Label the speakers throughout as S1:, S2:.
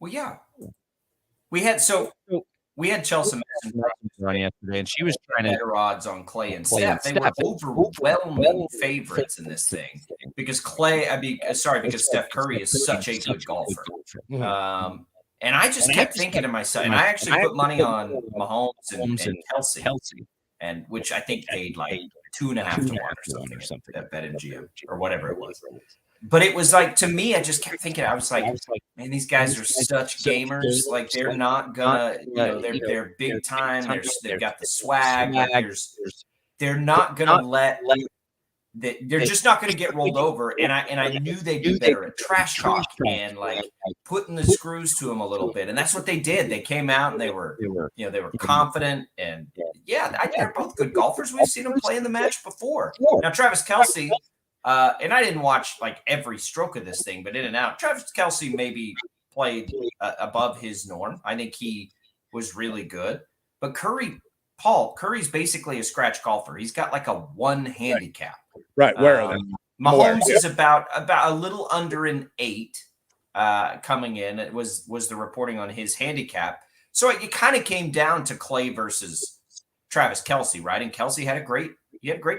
S1: Well, yeah, we had so we had Chelsea Messenger
S2: on yesterday, and she was trying to
S1: better odds on Clay and Steph. They were overwhelming favorites in this thing because because Steph Curry is such a good golfer. And I just kept thinking to myself, and I actually put money on Mahomes and Kelsey, and which I think paid like 2.5 to 1 or something at BetMGM or whatever it was. But it was like, to me, I just kept thinking, I was like, man, these guys are such gamers. Like, they're not gonna, they're big time. They've got the swag. They're not gonna they're just not going to get rolled over. And I knew they'd be better at trash talk and like putting the screws to them a little bit. And that's what they did. They came out and they were confident. And they're both good golfers. We've seen them play in the match before. Now, Travis Kelce, and I didn't watch like every stroke of this thing, but in and out, Travis Kelce maybe played above his norm. I think he was really good. But Curry's basically a scratch golfer. He's got like a 1 handicap.
S3: Right. Where are they?
S1: Mahomes is about a little under an 8 coming in. It was the reporting on his handicap. So it kind of came down to Clay versus Travis Kelce, right? And Kelce had a great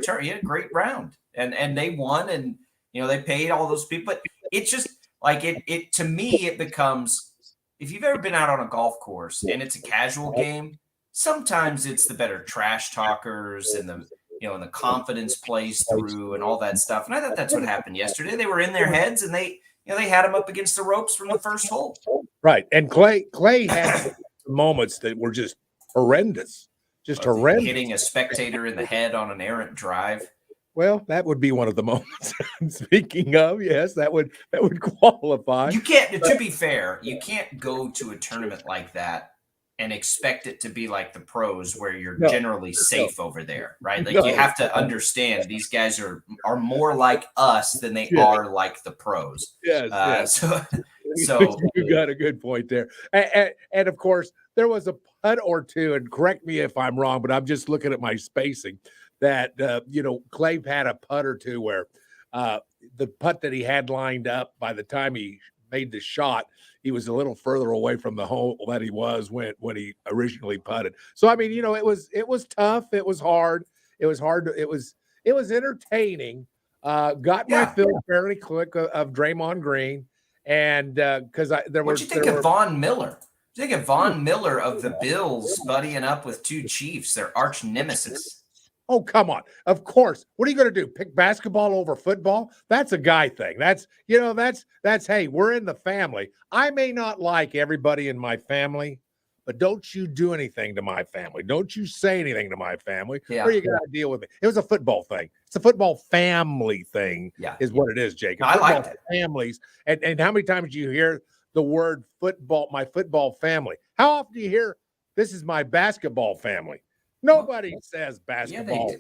S1: turn. He had a great round, and they won, and they paid all those people. But it's just like it to me, it becomes, if you've ever been out on a golf course and it's a casual game, sometimes it's the better trash talkers and the and the confidence plays through and all that stuff. And I thought that's what happened yesterday. They were in their heads and they had him up against the ropes from the first hole.
S3: Right. And Clay had moments that were just horrendous. Horrendous.
S1: Hitting a spectator in the head on an errant drive.
S3: Well, that would be one of the moments I'm speaking of. Yes, that would qualify.
S1: You can't, to be fair, you can't go to a tournament like that and expect it to be like the pros where you're generally safe over there, right? Like you have to understand these guys are more like us than they are like the pros.
S3: Yes.
S1: So
S3: you got a good point there. And of course, there was a putt or two, and correct me if I'm wrong, but I'm just looking at my spacing that, Clay had a putt or two where the putt that he had lined up by the time he made the shot, he was a little further away from the hole that he was when he originally putted. So I mean, it was tough. It was hard. It was hard. It was entertaining. Got my fill fairly quick of Draymond Green, and because
S1: What you think of Von Miller? Think of Von Miller of the Bills buddying up with two Chiefs, their arch nemesis.
S3: Oh, come on. Of course. What are you going to do? Pick basketball over football? That's a guy thing. That's, hey, we're in the family. I may not like everybody in my family, but don't you do anything to my family. Don't you say anything to my family, or you got to deal with it. It was a football thing. It's a football family thing is what it is, Jacob.
S1: No, I like it.
S3: Families. And how many times do you hear the word football, my football family? How often do you hear, this is my basketball family? Nobody says basketball.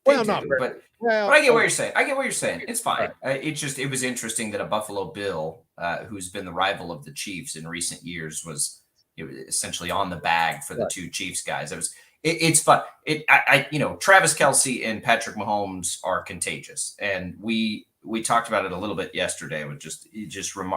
S1: Not very. But I get what you're saying. It's fine. It was interesting that a Buffalo Bill, who's been the rival of the Chiefs in recent years, was essentially on the bag for the two Chiefs guys. It's fun. Travis Kelce and Patrick Mahomes are contagious, and we talked about it a little bit yesterday. With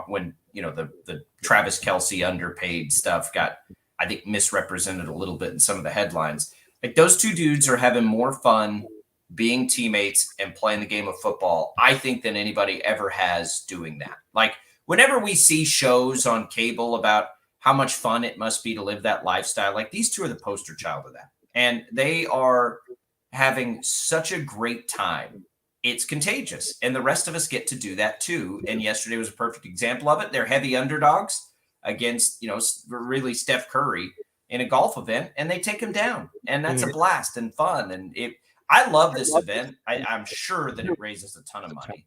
S1: when the Travis Kelce underpaid stuff got, I think, misrepresented a little bit in some of the headlines. Like, those two dudes are having more fun being teammates and playing the game of football, I think, than anybody ever has doing that. Like, whenever we see shows on cable about how much fun it must be to live that lifestyle, like, these two are the poster child of that. And they are having such a great time. It's contagious. And the rest of us get to do that too. And yesterday was a perfect example of it. They're heavy underdogs against, really Steph Curry in a golf event, and they take him down, and that's a blast and fun. And I love this event. I'm sure that it raises a ton of money.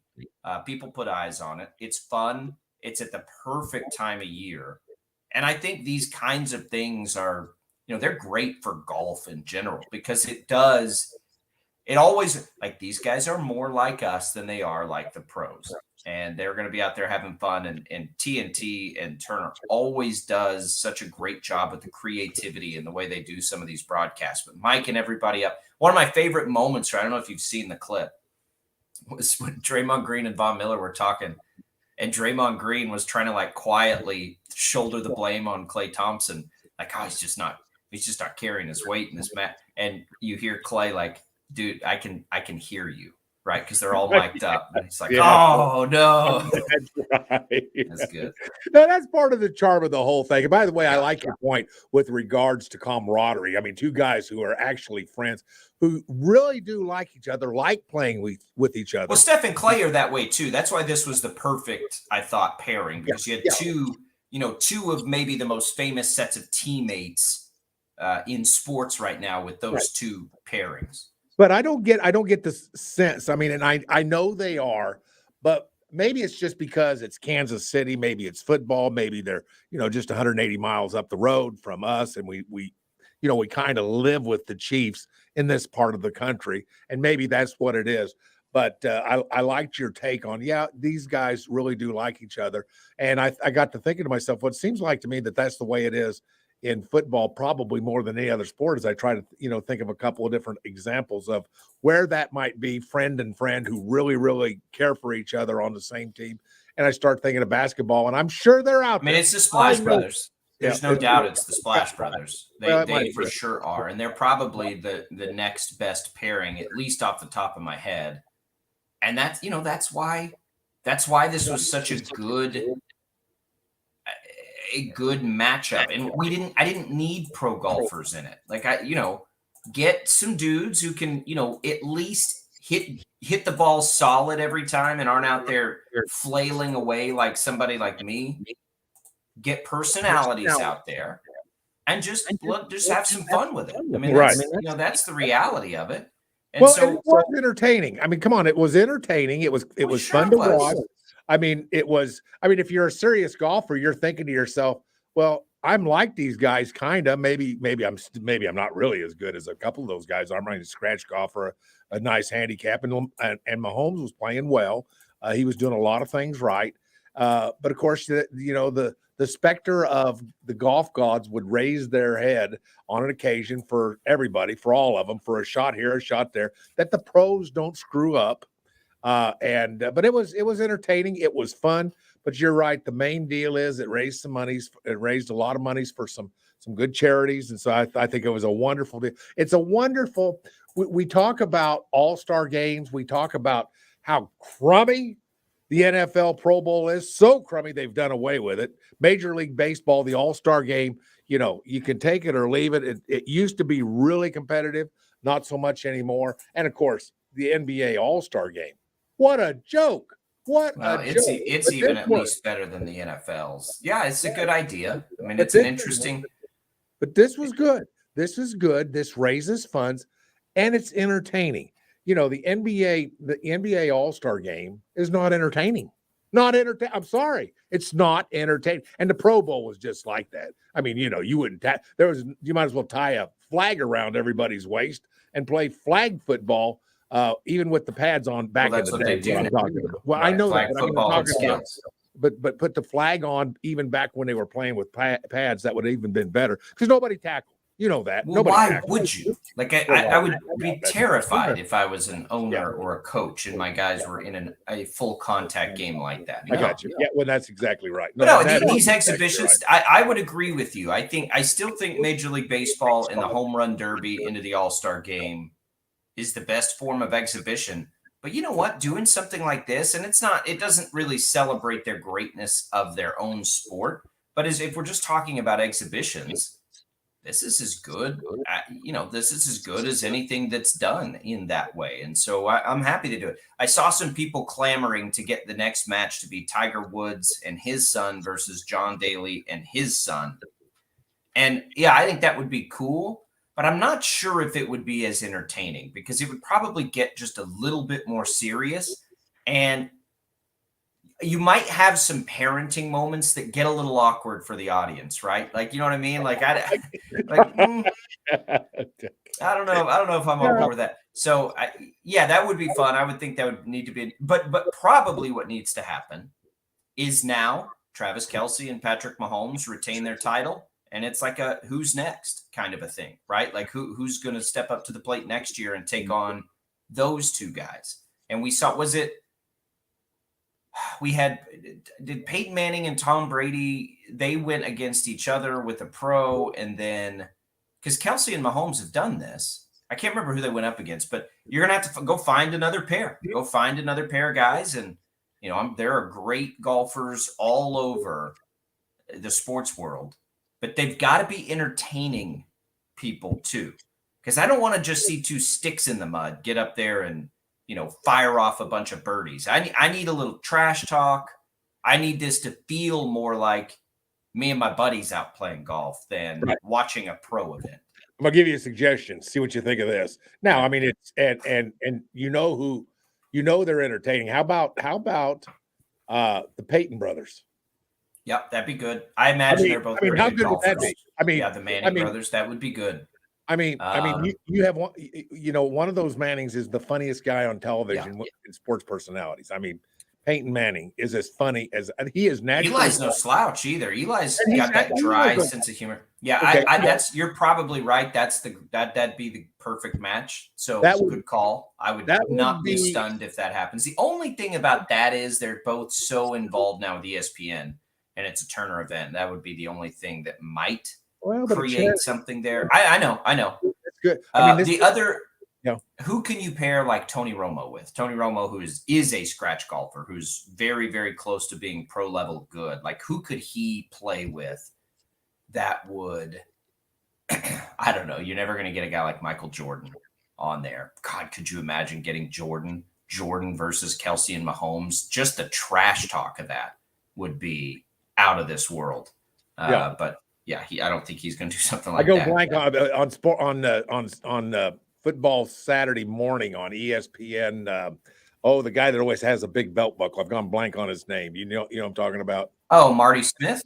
S1: People put eyes on it. It's fun. It's at the perfect time of year. And I think these kinds of things are, they're great for golf in general, because it always, like, these guys are more like us than they are like the pros. And they're going to be out there having fun. And TNT and Turner always does such a great job with the creativity and the way they do some of these broadcasts. But Mike and everybody up. One of my favorite moments, I don't know if you've seen the clip, was when Draymond Green and Von Miller were talking. and Draymond Green was trying to like quietly shoulder the blame on Klay Thompson. Like, oh, he's just not carrying his weight in this match. And you hear Klay like, dude, I can hear you, right? Because they're all mic'd up. And it's like, oh no.
S3: That's right.
S1: That's good.
S3: No, that's part of the charm of the whole thing. And by the way, I like your point with regards to camaraderie. I mean, two guys who are actually friends who really do like each other, like playing with each other.
S1: Well, Steph and Klay are that way too. That's why this was the perfect, I thought, pairing, because you had two of maybe the most famous sets of teammates in sports right now with those two pairings.
S3: But I don't get the sense. I mean, and I know they are, but maybe it's just because it's Kansas City. Maybe it's football. Maybe they're, just 180 miles up the road from us. And we kind of live with the Chiefs in this part of the country. And maybe that's what it is. But I liked your take on, these guys really do like each other. And I got to thinking to myself, what seems like to me that's the way it is in football, probably more than any other sport, as I try to, think of a couple of different examples of where that might be friend and friend who really, really care for each other on the same team. And I start thinking of basketball, and I'm sure they're out there.
S1: I mean, it's the Splash Brothers. There's no doubt it's the Splash Brothers. They for sure are. And they're probably the next best pairing, at least off the top of my head. And that's why this was such a good matchup. And I didn't need pro golfers in it. Like get some dudes who can, at least hit the ball solid every time and aren't out there flailing away like somebody like me. Get personalities out there and just have some fun with it. I mean, that's the reality of it. And
S3: it was entertaining. I mean, come on, it was entertaining. It was fun to watch. I mean, if you're a serious golfer, you're thinking to yourself, well, I'm like these guys, kind of. Maybe I'm not really as good as a couple of those guys. I'm running a scratch golf for a nice handicap, and Mahomes was playing well. He was doing a lot of things right. But of course, the specter of the golf gods would raise their head on an occasion for everybody, for all of them, for a shot here, a shot there, that the pros don't screw up. But it was entertaining. It was fun. But you're right. The main deal is it raised a lot of monies for some good charities. And so I think it was a wonderful deal. It's a wonderful. We talk about all-star games. We talk about how crummy the NFL Pro Bowl is. So crummy they've done away with it. Major League Baseball, the all-star game, you can take it or leave it. It used to be really competitive, not so much anymore. And of course, the NBA all-star game. What a joke.
S1: It's even at least better than the NFL's. Yeah, it's a good idea. I mean, it's an interesting.
S3: But this was good. This is good. This raises funds, and it's entertaining. The NBA All-Star Game is not entertaining. I'm sorry. It's not entertaining. And the Pro Bowl was just like that. I mean, you wouldn't you might as well tie a flag around everybody's waist and play flag football, even with the pads on back in the day. Well, I know that. But put the flag on even back when they were playing with pads, that would have even been better because nobody tackled. You know that.
S1: Well, why would you? Like, I would be terrified if I was an owner or a coach and my guys were in a full contact game like that.
S3: I got you. Yeah, well, that's exactly right.
S1: These exhibitions, I would agree with you. I still think Major League Baseball and the Home Run Derby into the All-Star game is the best form of exhibition. But you know what? Doing something like this, and it doesn't really celebrate their greatness of their own sport. But if we're just talking about exhibitions, this is as good, this is as good as anything that's done in that way. And so I'm happy to do it. I saw some people clamoring to get the next match to be Tiger Woods and his son versus John Daly and his son. And yeah, I think that would be cool, but I'm not sure if it would be as entertaining because it would probably get just a little bit more serious. And you might have some parenting moments that get a little awkward for the audience, right? Like, you know what I mean? Like, I don't know if I'm on board with that. So, that would be fun. I would think that would need to be, but probably what needs to happen is now Travis Kelce and Patrick Mahomes retain their title, and it's like a who's next kind of a thing, right? Like who's going to step up to the plate next year and take on those two guys? And we saw, did Peyton Manning and Tom Brady, they went against each other with a pro, and then because Kelsey and Mahomes have done this. I can't remember who they went up against, but you're going to have to go find another pair. Go find another pair of guys. And, there are great golfers all over the sports world, but they've got to be entertaining people too. Because I don't want to just see two sticks in the mud get up there and, fire off a bunch of birdies. I need a little trash talk. I need this to feel more like me and my buddies out playing golf than watching a pro event.
S3: I'm gonna give you a suggestion. See what you think of this. Now, I mean, it's and they're entertaining. How about the Peyton brothers?
S1: Yep, that'd be good. I imagine they're both.
S3: How good would that be?
S1: The Manning brothers. That would be good.
S3: You have one. One of those Mannings is the funniest guy on television in sports personalities. I mean, Peyton Manning is as funny as he is naturally.
S1: Eli's no slouch either. Eli's got that dry sense of humor. Yeah, okay. You're probably right. That'd be the perfect match. So good call. I would not be stunned if that happens. The only thing about that is they're both so involved now with ESPN, and it's a Turner event. That would be the only thing that might create something there. I know.
S3: That's good.
S1: Who can you pair like Tony Romo with? Tony Romo, who is a scratch golfer, who's very, very close to being pro level good. Like, who could he play with that would, I don't know. You're never going to get a guy like Michael Jordan on there. God, could you imagine getting Jordan versus Kelsey and Mahomes? Just the trash talk of that would be out of this world. But I don't think he's going to do something like that.
S3: I go blank on sport on football Saturday morning on ESPN. The guy that always has a big belt buckle. I've gone blank on his name. You know what I'm talking about?
S1: Oh, Marty Smith?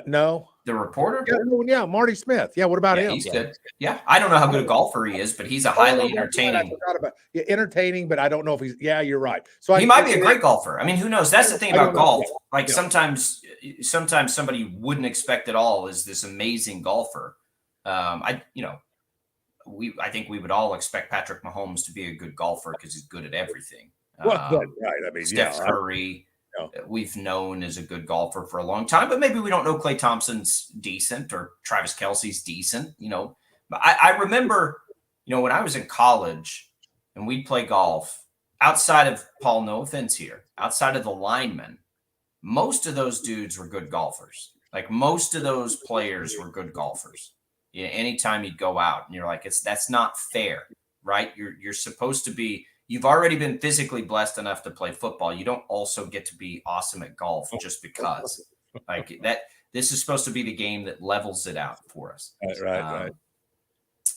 S3: No.
S1: The reporter?
S3: Yeah, Marty Smith. Yeah, what about him?
S1: He's good. Yeah, I don't know how good a golfer he is, but he's a highly entertaining.
S3: I forgot about entertaining, but I don't know if he's. Yeah, you're right. So
S1: he might be a great golfer. I mean, who knows? That's the thing about golf. Like sometimes somebody you wouldn't expect at all is this amazing golfer. I think we would all expect Patrick Mahomes to be a good golfer because he's good at everything.
S3: Right. I mean,
S1: Steph Curry. We've known as a good golfer for a long time, but maybe we don't know Klay Thompson's decent or Travis Kelce's decent, But I remember, when I was in college and we'd play golf outside of Paul, no offense here, outside of the linemen, most of those dudes were good golfers. Like most of those players were good golfers. Anytime you'd go out and you're like, that's not fair, right? You're supposed to be. You've already been physically blessed enough to play football. You don't also get to be awesome at golf just because. Like that, this is supposed to be the game that levels it out for us.
S3: Right.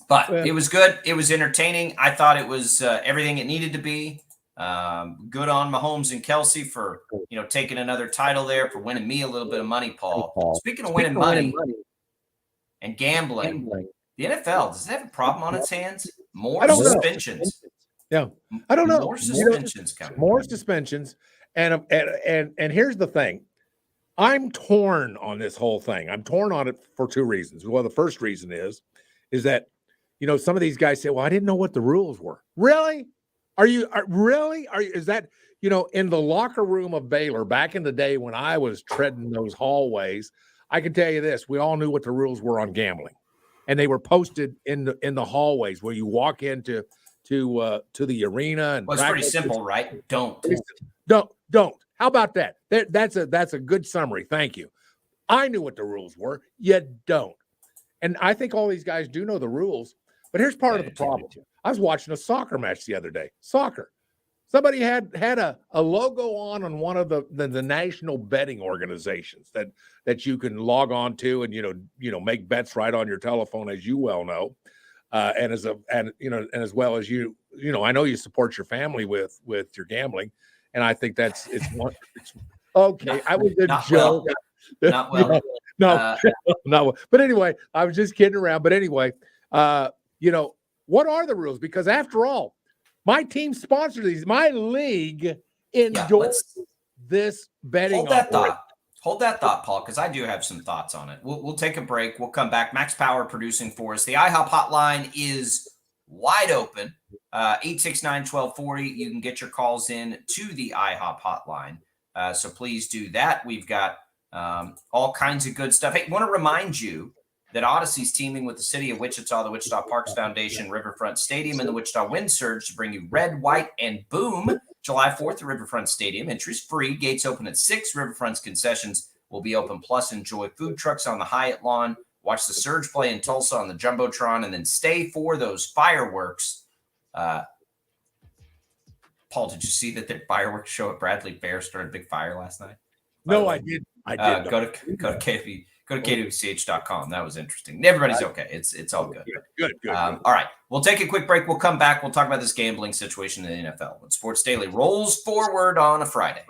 S1: But it was good. It was entertaining. I thought it was everything it needed to be. Good on Mahomes and Kelsey for taking another title there, for winning me a little bit of money, Paul. Speaking of winning money and gambling, the NFL, does it have a problem on its hands? More suspensions.
S3: Yeah, I don't know.
S1: More suspensions coming.
S3: More suspensions, and here's the thing: I'm torn on this whole thing. I'm torn on it for two reasons. Well, the first reason is that some of these guys say, "Well, I didn't know what the rules were." Really? Is that in the locker room of Baylor back in the day when I was treading those hallways? I can tell you this: we all knew what the rules were on gambling, and they were posted in the hallways where you walk into. To the arena and
S1: it's pretty simple, right? Don't.
S3: How about that? That's a good summary. Thank you. I knew what the rules were. You don't, and I think all these guys do know the rules. But here's part of the problem. I was watching a soccer match the other day. Soccer. Somebody had a logo on one of the national betting organizations that you can log on to and make bets right on your telephone, as you well know. And as well as I know you support your family with your gambling, and I think it's okay. I was a joke.
S1: Not well.
S3: No. But anyway, I was just kidding around. But anyway, what are the rules? Because after all, my team sponsors these. My league endorses this betting.
S1: Hold that thought, Paul, because I do have some thoughts on it. We'll take a break. We'll come back. Max Power producing for us. The IHOP hotline is wide open. 869-1240. You can get your calls in to the IHOP hotline. So please do that. We've got all kinds of good stuff. Hey, want to remind you that Odyssey's teaming with the City of Wichita, the Wichita Parks Foundation, Riverfront Stadium, and the Wichita Wind Surge to bring you Red, White, and Boom July 4th at Riverfront Stadium. Entries free. Gates open at 6. Riverfront's concessions will be open. Plus, enjoy food trucks on the Hyatt lawn. Watch the Surge play in Tulsa on the Jumbotron, and then stay for those fireworks. Paul, did you see that the fireworks show at Bradley Fair started a big fire last night?
S3: No, I did.
S1: Go to KWCH.com. That was interesting. Everybody's okay. It's all good.
S3: Good.
S1: All right. We'll take a quick break. We'll come back. We'll talk about this gambling situation in the NFL when Sports Daily rolls forward on a Friday.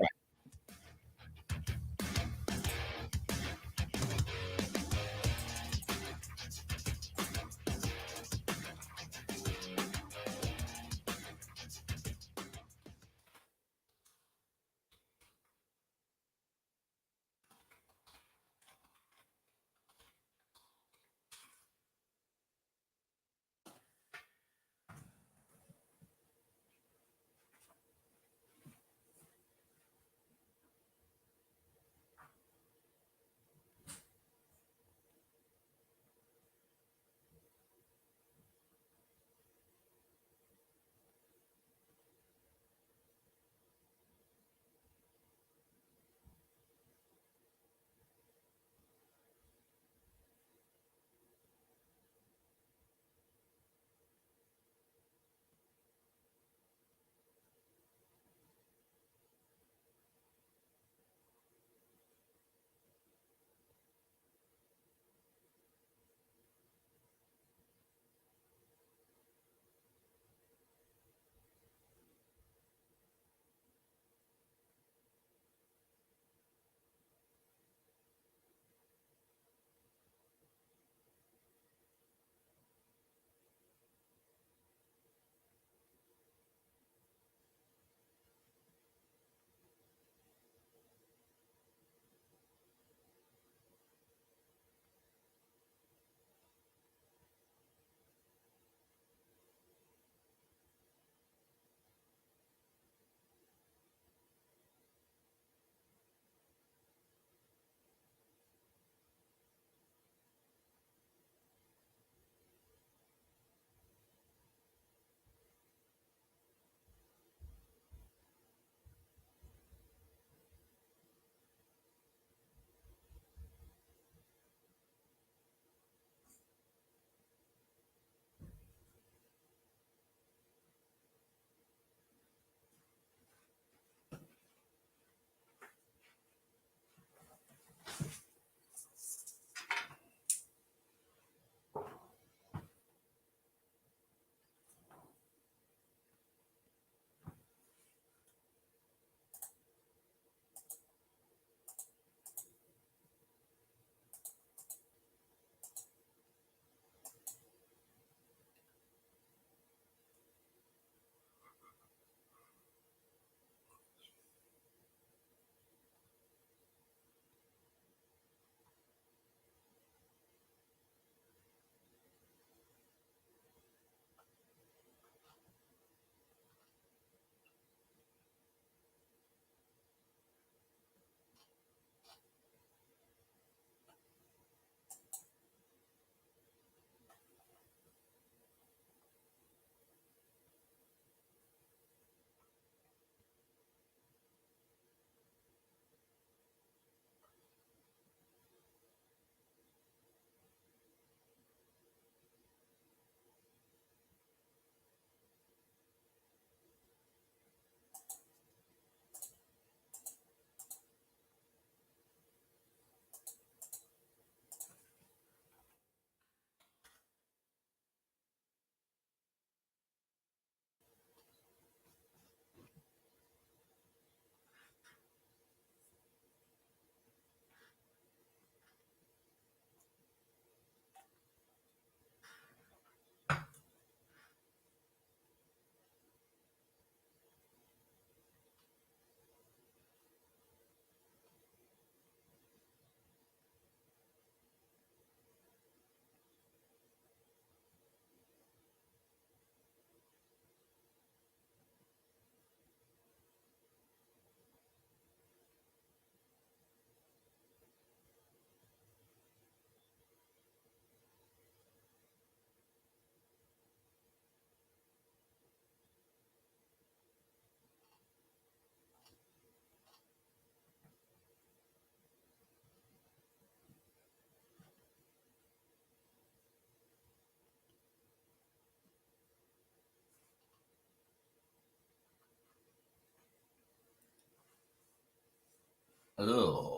S1: Oh.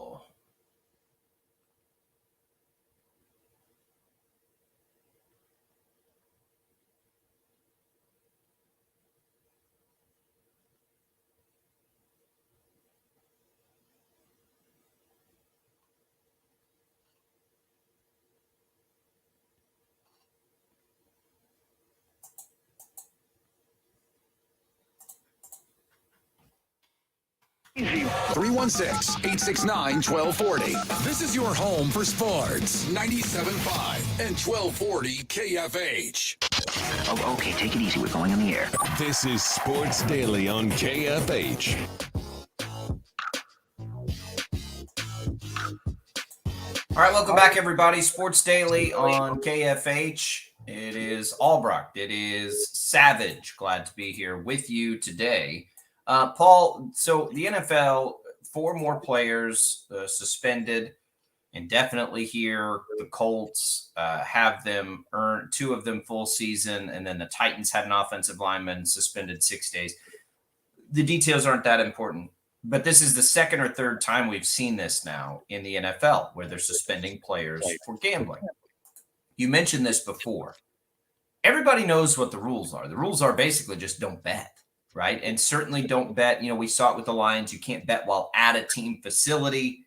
S4: Easy. 316-869-1240. This is your home for sports. 97.5 and 1240 KFH.
S5: Oh, okay, take it easy. We're going on the air.
S6: This is Sports Daily on KFH.
S1: All right, welcome back, everybody. Sports Daily on KFH. It is Albracht. It is Savage. Glad to be here with you today. Paul, so the NFL, 4 more players suspended indefinitely here. The Colts have them earn 2 of them full season, and then the Titans had an offensive lineman suspended 6 days. The details aren't that important, but this is the second or third time we've seen this now in the NFL where they're suspending players for gambling. You mentioned this before. Everybody knows what the rules are. The rules are basically just don't bet. Right. And certainly don't bet. You know, we saw it with the Lions. You can't bet while at a team facility.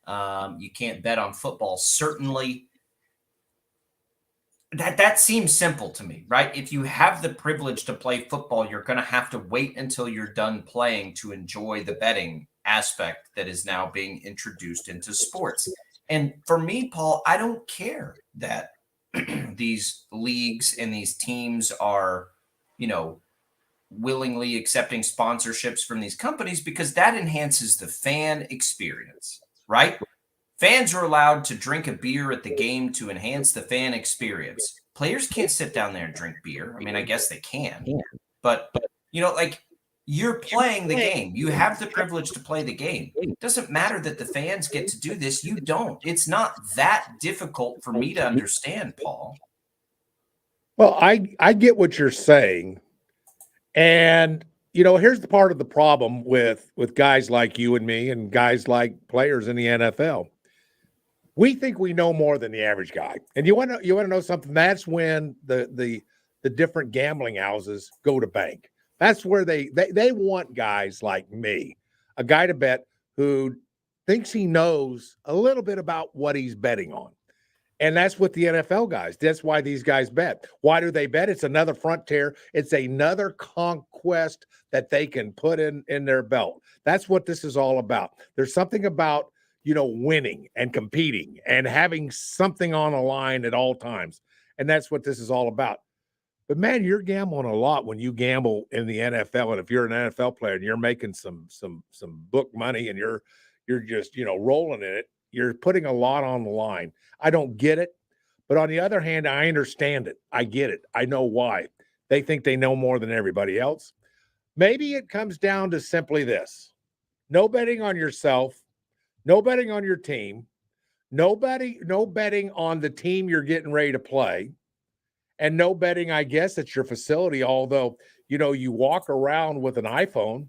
S1: You can't bet on football. Certainly. That seems simple to me, right? If you have the privilege to play football, you're going to have to wait until you're done playing to enjoy the betting aspect that is now being introduced into sports. And for me, Paul, I don't care that these leagues and these teams are, you know, willingly accepting sponsorships from these companies because that enhances the fan experience, right? Fans are allowed to drink a beer at the game to enhance the fan experience. Players can't sit down there and drink beer. I mean, I guess they can, but you know, like you're playing the game. You have the privilege to play the game. It doesn't matter that the fans get to do this. You don't. It's not that difficult for me to understand, Paul.
S3: Well, I get what you're saying. And, you know, here's the part of the problem with guys like you and me and guys like players in the NFL. We think we know more than the average guy. And you want to know something? That's when the different gambling houses go to bank. That's where they want guys like me, a guy to bet who thinks he knows a little bit about what he's betting on. And that's what the NFL guys. That's why these guys bet. Why do they bet? It's another frontier. It's another conquest that they can put in their belt. That's what this is all about. There's something about, you know, winning and competing and having something on the line at all times. And that's what this is all about. But man, you're gambling a lot when you gamble in the NFL. And if you're an NFL player and you're making some book money and you're just, you know, rolling in it, you're putting a lot on the line. I don't get it. But on the other hand, I understand it. I get it. I know why. They think they know more than everybody else. Maybe it comes down to simply this. No betting on yourself. No betting on your team. No betting on the team you're getting ready to play. And no betting, I guess, at your facility. Although, you know, you walk around with an iPhone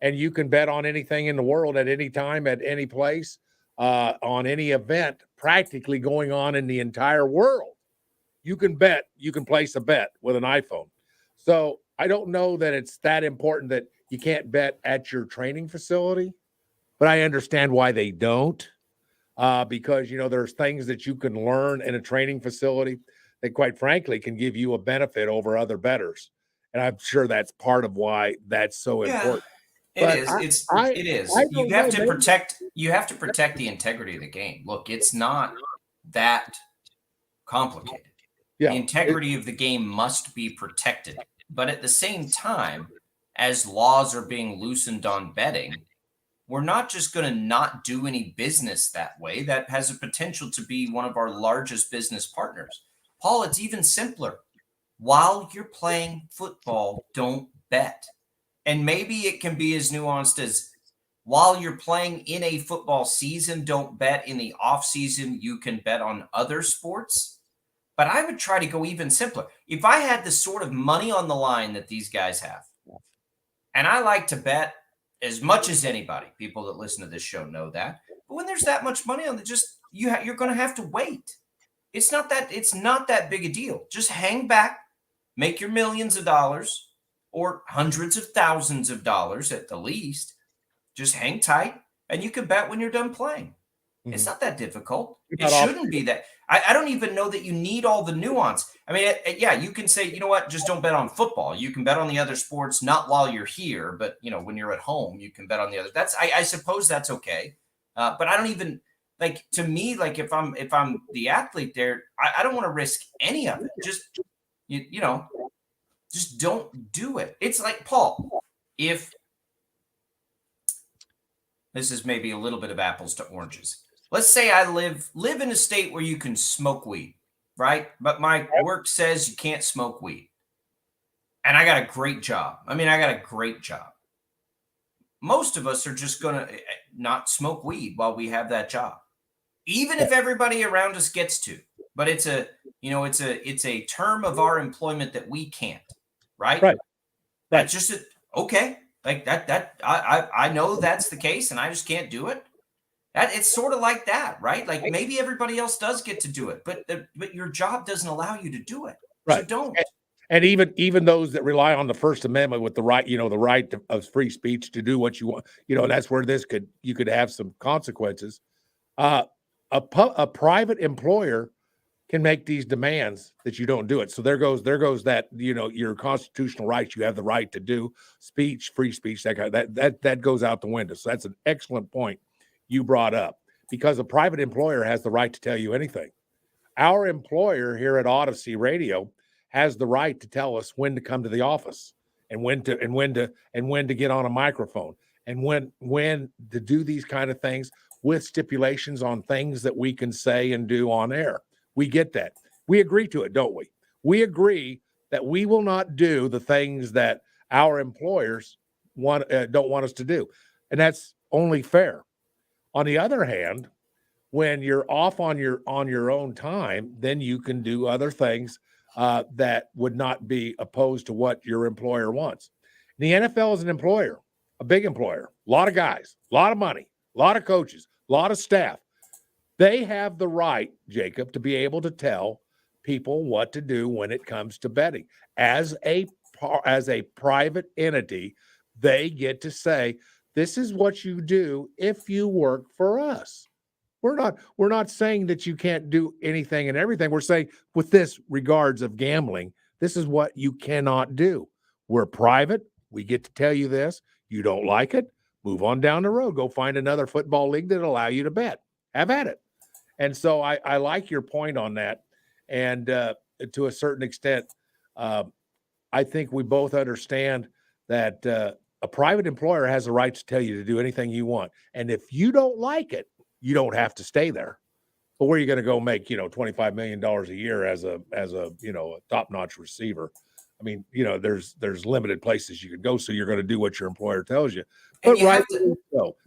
S3: and you can bet on anything in the world at any time, at any place. On any event practically going on in the entire world. You can bet, you can place a bet with an iPhone. So I don't know that it's that important that you can't bet at your training facility, but I understand why they don't. Because, you know, there's things that you can learn in a training facility that quite frankly can give you a benefit over other bettors. And I'm sure that's part of why that's so important.
S1: It is. It is. You have to protect. You have to protect the integrity of the game. Look, it's not that complicated.
S3: Yeah,
S1: the integrity of the game must be protected. But at the same time, as laws are being loosened on betting, we're not just going to not do any business that way. That has a potential to be one of our largest business partners. Paul, it's even simpler. While you're playing football, don't bet. And maybe it can be as nuanced as while you're playing in a football season, don't bet. In the off season, you can bet on other sports. But I would try to go even simpler. If I had the sort of money on the line that these guys have, and I like to bet as much as anybody, people that listen to this show know that. But when there's that much money on it, you're going to have to wait. It's not that big a deal. Just hang back, make your millions of dollars or hundreds of thousands of dollars at the least. Just hang tight, and you can bet when you're done playing. It's not that difficult. It shouldn't be that. I don't even know that you need all the nuance. I mean, yeah, you can say, you know what, just don't bet on football. You can bet on the other sports, not while you're here, but when you're at home, you can bet on the other. I suppose that's okay. But I don't even to me, if I'm the athlete there, I don't want to risk any of it. Just just don't do it. It's like, Paul, if this is maybe a little bit of apples to oranges. Let's say I live in a state where you can smoke weed, right? But my work says you can't smoke weed. And I got a great job. I got a great job. Most of us are just going to not smoke weed while we have that job. Even if everybody around us gets to. But it's a term of our employment that we can't, right?
S3: Right.
S1: That's just okay. Like that I know that's the case and I just can't do it. It's sort of like that, right? Like maybe everybody else does get to do it, but your job doesn't allow you to do it.
S3: Right.
S1: So don't.
S3: And even those that rely on the First Amendment with the right, the right of free speech to do what you want, that's where you could have some consequences. A private employer can make these demands that you don't do it. So there goes that, your constitutional rights, you have the right to do speech, free speech, that goes out the window. So that's an excellent point you brought up, because a private employer has the right to tell you anything. Our employer here at Odyssey Radio has the right to tell us when to come to the office and when to get on a microphone and when to do these kind of things, with stipulations on things that we can say and do on air. We get that. We agree to it, don't we? We agree that we will not do the things that our employers don't want us to do. And that's only fair. On the other hand, when you're off on your own time, then you can do other things that would not be opposed to what your employer wants. The NFL is an employer, a big employer, a lot of guys, a lot of money, a lot of coaches, a lot of staff. They have the right, Jacob, to be able to tell people what to do when it comes to betting. As a private entity, they get to say, this is what you do if you work for us. We're not saying that you can't do anything and everything. We're saying, with this regards of gambling, this is what you cannot do. We're private. We get to tell you this. You don't like it? Move on down the road. Go find another football league that allow you to bet. Have at it. And so I like your point on that. And to a certain extent, I think we both understand that a private employer has the right to tell you to do anything you want. And if you don't like it, you don't have to stay there. But where are you going to go make, $25 million a year as a top-notch receiver? I mean, there's limited places you can go, so you're going to do what your employer tells you. But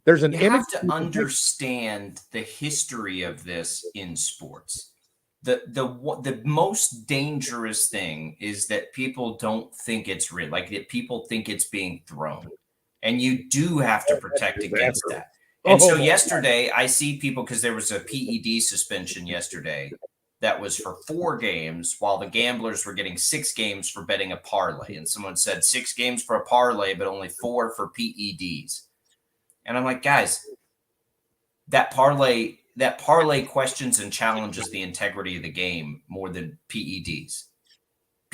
S3: there's an
S1: image. You have to understand the history of this in sports. The most dangerous thing is that people don't think it's real, like that people think it's being thrown, and you do have to protect against that. And so yesterday, I see people, because there was a PED suspension yesterday that was for 4 games, while the gamblers were getting 6 games for betting a parlay. And someone said 6 games for a parlay, but only 4 for PEDs. And I'm like, guys, that parlay questions and challenges the integrity of the game more than PEDs.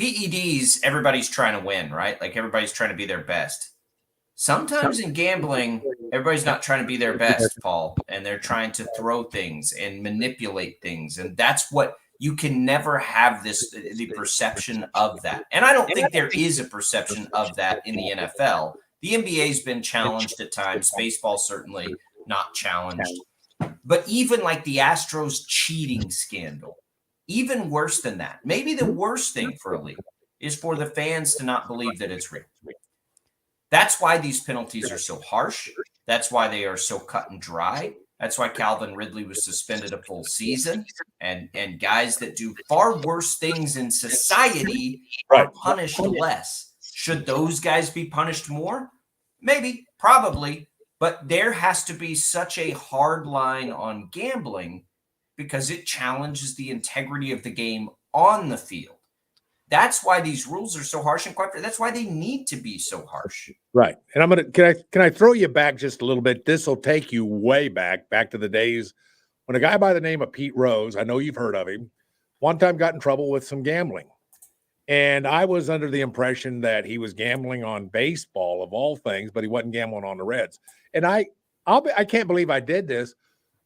S1: PEDs, everybody's trying to win, right? Like everybody's trying to be their best. Sometimes in gambling, everybody's not trying to be their best, Paul, and they're trying to throw things and manipulate things. And that's what you can never have the perception of that. And I don't think there is a perception of that in the NFL. The NBA's been challenged at times. Baseball certainly not challenged. But even like the Astros cheating scandal, even worse than that, maybe the worst thing for a league is for the fans to not believe that it's real. That's why these penalties are so harsh. That's why they are so cut and dry. That's why Calvin Ridley was suspended a full season. And guys that do far worse things in society are punished less. Should those guys be punished more? Maybe. Probably, but there has to be such a hard line on gambling because it challenges the integrity of the game on the field. That's why these rules are so harsh, and quite that's why they need to be so harsh.
S3: Right. And I'm gonna can I throw you back just a little bit? This will take you way back to the days when a guy by the name of Pete Rose, I know you've heard of him, one time got in trouble with some gambling. And I was under the impression that he was gambling on baseball of all things, but he wasn't gambling on the Reds. And I can't believe I did this.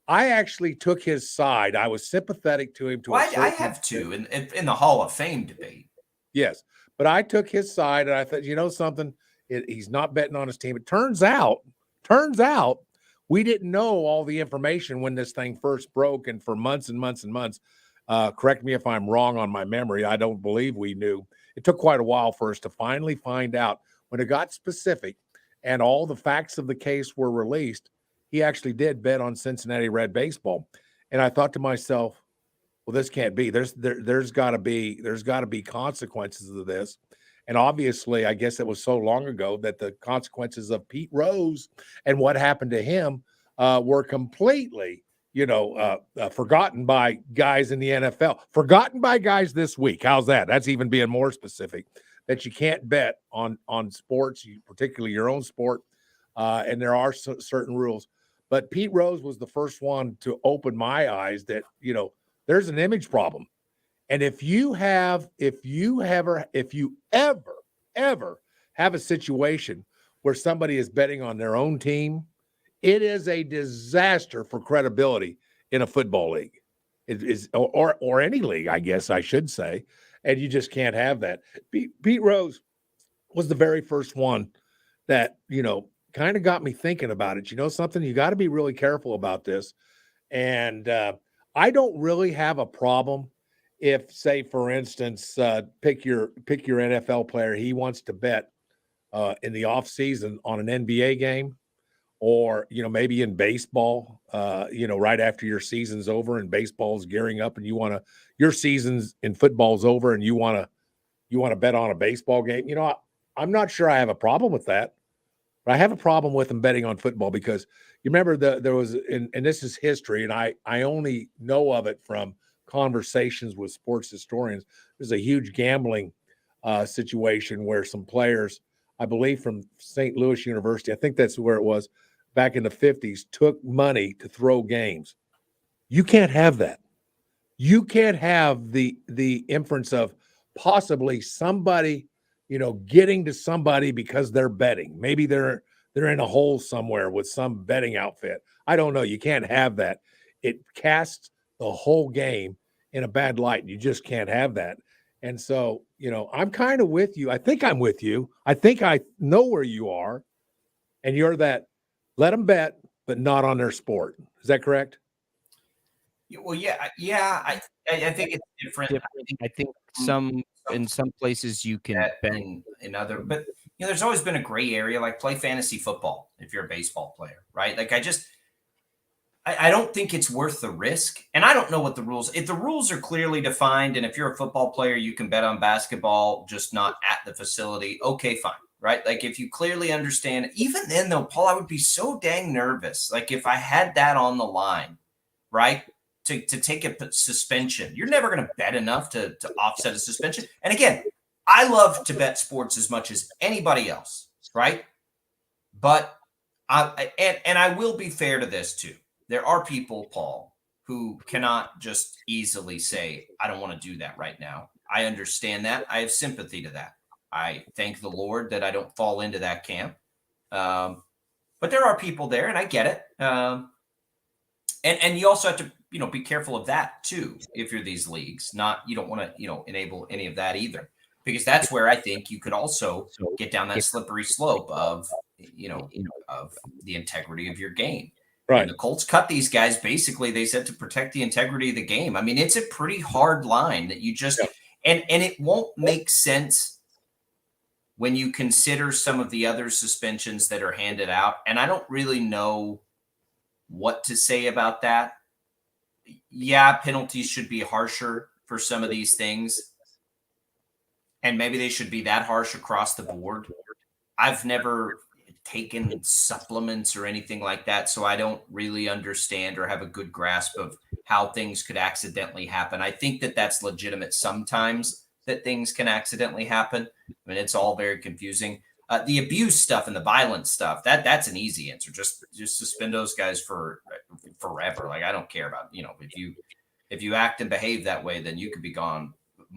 S3: I actually took his side. I was sympathetic to him.
S1: I have too in the Hall of Fame debate.
S3: Yes, but I took his side, and I thought, you know something, he's not betting on his team. It turns out, we didn't know all the information when this thing first broke, and for months and months and months. Correct me if I'm wrong on my memory. I don't believe we knew. It took quite a while for us to finally find out. When it got specific and all the facts of the case were released, he actually did bet on Cincinnati Red baseball. And I thought to myself, well, this can't be. There's got to be consequences of this. And obviously, I guess it was so long ago that the consequences of Pete Rose and what happened to him were completely, forgotten by guys in the NFL, forgotten by guys this week. How's that? That's even being more specific, that you can't bet on sports, particularly your own sport. And there are certain rules. But Pete Rose was the first one to open my eyes that, there's an image problem. And if you ever have a situation where somebody is betting on their own team, it is a disaster for credibility in a football league. It is, or any league, I guess I should say. And you just can't have that. Pete Rose was the very first one that, kind of got me thinking about it. You know something? You got to be really careful about this. And I don't really have a problem if, say, for instance, pick your NFL player. He wants to bet in the off season on an NBA game, or maybe in baseball. Right after your season's over and baseball's gearing up, and your season's in football's over, and you want to bet on a baseball game. I'm not sure I have a problem with that. But I have a problem with them betting on football because you remember there was, and this is history, and I only know of it from conversations with sports historians. There's a huge gambling situation where some players, I believe from St. Louis University, I think that's where it was, back in the 50s, took money to throw games. You can't have that. You can't have the inference of possibly somebody getting to somebody because they're betting. Maybe they're in a hole somewhere with some betting outfit. I don't know. You can't have that. It casts the whole game in a bad light. You just can't have that. And so, I'm kind of with you. I think I'm with you. I think I know where you are. And you're that, let them bet, but not on their sport. Is that correct?
S1: Well, yeah. I think it's different.
S2: I think in some places you can bet
S1: in other, but there's always been a gray area, like play fantasy football if you're a baseball player, right? Like I don't think it's worth the risk. And I don't know what the rules, if the rules are clearly defined, and if you're a football player, you can bet on basketball, just not at the facility. Okay, fine. Right. Like if you clearly understand, even then though, Paul, I would be so dang nervous. Like if I had that on the line, right, to take a suspension, you're never going to bet enough to offset a suspension. And again, I love to bet sports as much as anybody else. Right. But I will be fair to this too. There are people, Paul, who cannot just easily say, I don't want to do that right now. I understand that. I have sympathy to that. I thank the Lord that I don't fall into that camp. But there are people there, and I get it. And you also have to, be careful of that too. If you're these leagues, you don't want to, enable any of that either, because that's where I think you could also get down that slippery slope of, of the integrity of your game. Right. And the Colts cut these guys. Basically, they said to protect the integrity of the game. I mean, it's a pretty hard line that you just, and it won't make sense when you consider some of the other suspensions that are handed out. And I don't really know what to say about that. Yeah, penalties should be harsher for some of these things. And maybe they should be that harsh across the board. I've never taken supplements or anything like that, so I don't really understand or have a good grasp of how things could accidentally happen. I think that that's legitimate sometimes, that things can accidentally happen. I mean, it's all very confusing. The abuse stuff and the violence stuff, that's an easy answer. Just suspend those guys for forever. Like, I don't care about, if you act and behave that way, then you could be gone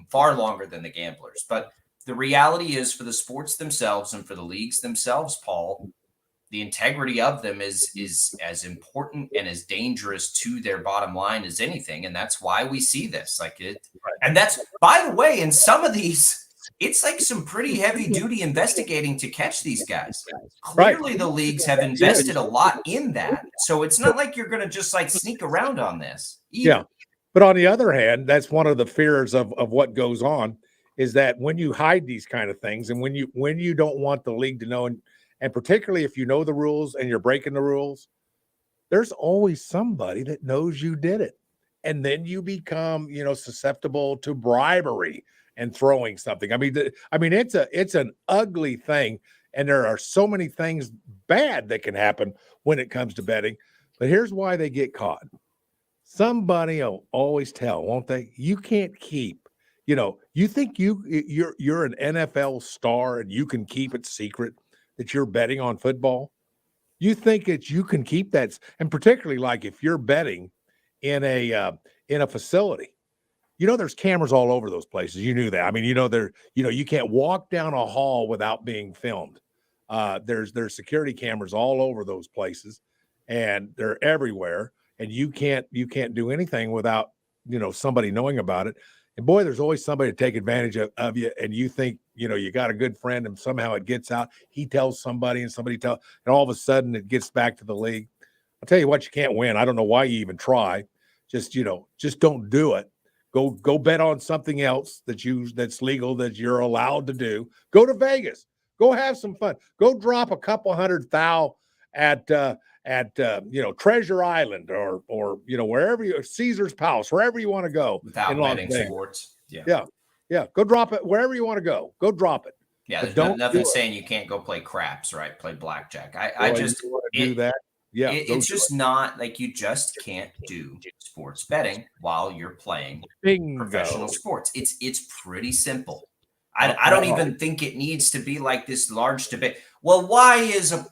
S1: far longer than the gamblers. But the reality is, for the sports themselves and for the leagues themselves, Paul, the integrity of them is as important and as dangerous to their bottom line as anything. And that's why we see this. And that's, by the way, in some of these, it's like some pretty heavy duty investigating to catch these guys. Clearly, the leagues have invested a lot in that. So it's not like you're going to just sneak around on this either.
S3: Yeah. But on the other hand, that's one of the fears of what goes on, is that when you hide these kind of things, and when you don't want the league to know, and particularly if you know the rules and you're breaking the rules, there's always somebody that knows you did it. And then you become, susceptible to bribery and throwing something. I mean, it's an ugly thing. And there are so many things bad that can happen when it comes to betting. But here's why they get caught. Somebody will always tell, won't they? You can't keep, you think you're an NFL star and you can keep it secret that you're betting on football? You think that you can keep that? And particularly if you're betting in a facility, there's cameras all over those places. You knew that. I mean, you can't walk down a hall without being filmed. There's security cameras all over those places, and they're everywhere. And you can't do anything without, somebody knowing about it. And boy, there's always somebody to take advantage of you. And you think, you got a good friend, and somehow it gets out. He tells somebody, and and all of a sudden it gets back to the league. I'll tell you what, you can't win. I don't know why you even try. Just don't do it. Go bet on something else that's legal, that you're allowed to do. Go to Vegas. Go have some fun. Go drop a couple $100,000 at Treasure Island or wherever Caesar's Palace, wherever you want to go.
S1: Without betting sports.
S3: Yeah. Go drop it wherever you want to go. Go drop it.
S1: Yeah, there's nothing saying you can't go play craps, right? Play blackjack. I just
S3: want to do that. Yeah,
S1: it's just not you just can't do sports betting while you're playing professional sports. It's pretty simple. I don't even think it needs to be this large debate. Well, why is a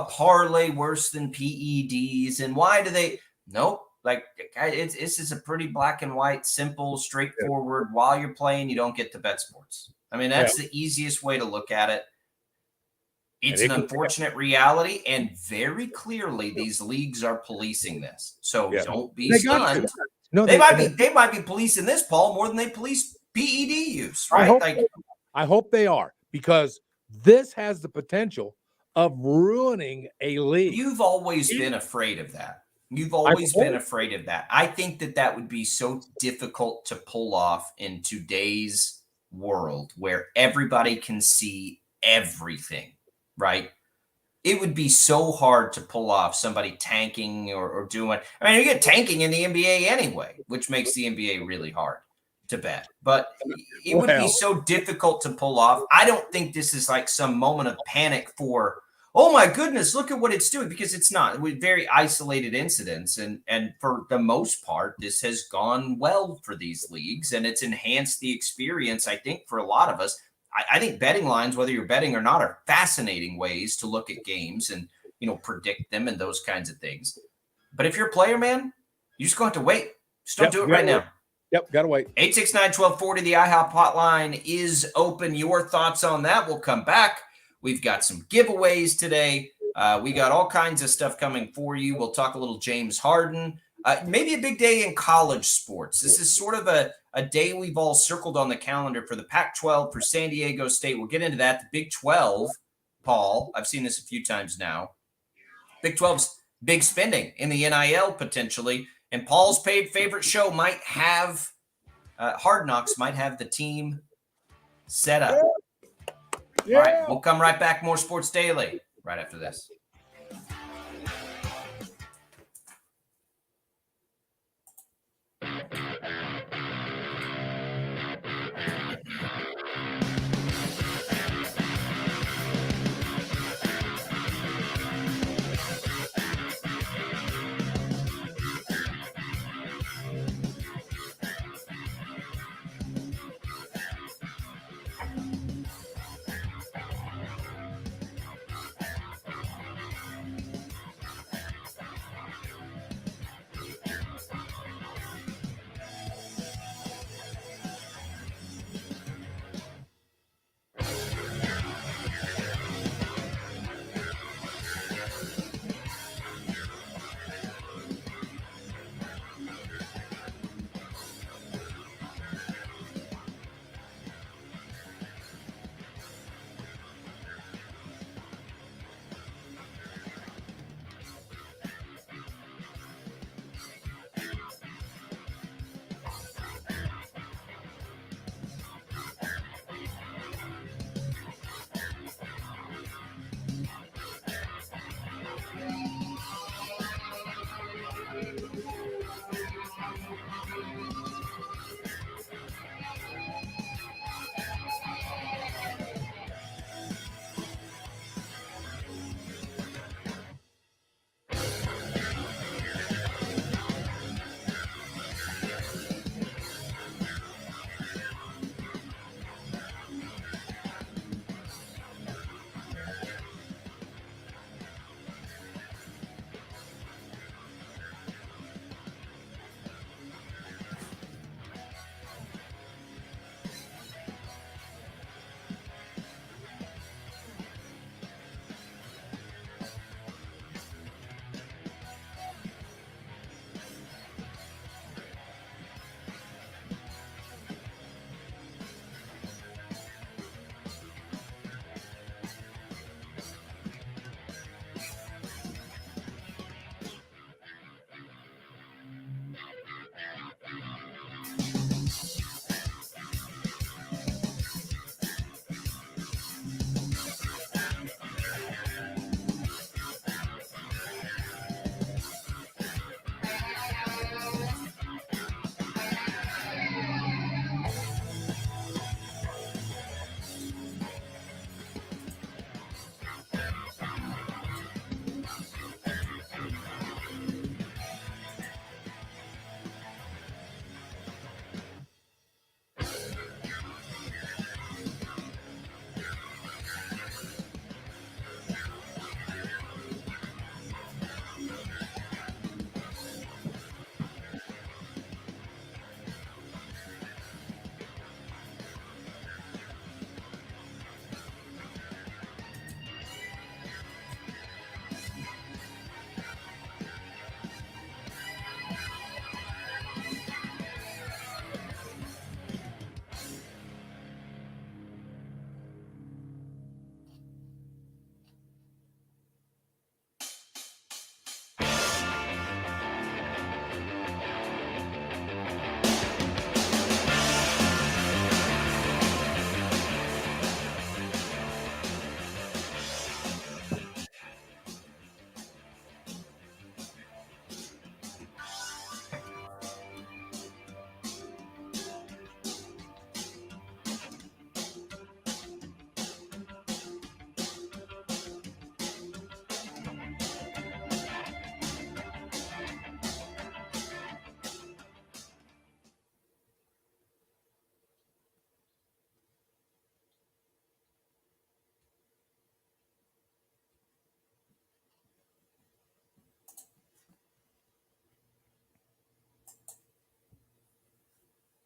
S1: parlay worse than PEDs? And why do they? Nope. This is a pretty black and white, simple, straightforward. While you're playing, you don't get to bet sports. I mean, that's the easiest way to look at it. It's an unfortunate reality, and very clearly these leagues are policing this. So don't be stunned. No, they might be policing this, Paul, more than they police PED use, right?
S3: I hope they are, because this has the potential of ruining a league.
S1: You've always been afraid of that. I think that would be so difficult to pull off in today's world, where everybody can see everything, right? It would be so hard to pull off somebody tanking or doing. I mean, you get tanking in the NBA anyway, which makes the NBA really hard to bet. But it would be so difficult to pull off. I don't think this is some moment of panic for, oh my goodness, look at what it's doing, because it's not. With very isolated incidents, and for the most part, this has gone well for these leagues, and it's enhanced the experience, I think, for a lot of us. I think betting lines, whether you're betting or not, are fascinating ways to look at games and predict them and those kinds of things. But if you're a player, man, you just going to have to wait. Just don't do it right now.
S3: Yep, gotta wait.
S1: 869-1240, the IHOP hotline is open. Your thoughts on that? We'll come back. We've got some giveaways today. We got all kinds of stuff coming for you. We'll talk a little James Harden. Maybe a big day in college sports. This is sort of a day we've all circled on the calendar for the Pac-12, for San Diego State. We'll get into that. The Big 12, Paul, I've seen this a few times now. Big 12's big spending in the NIL potentially. And Paul's favorite show might have, Hard Knocks might have the team set up. Yeah. All right, we'll come right back. More Sports Daily right after this.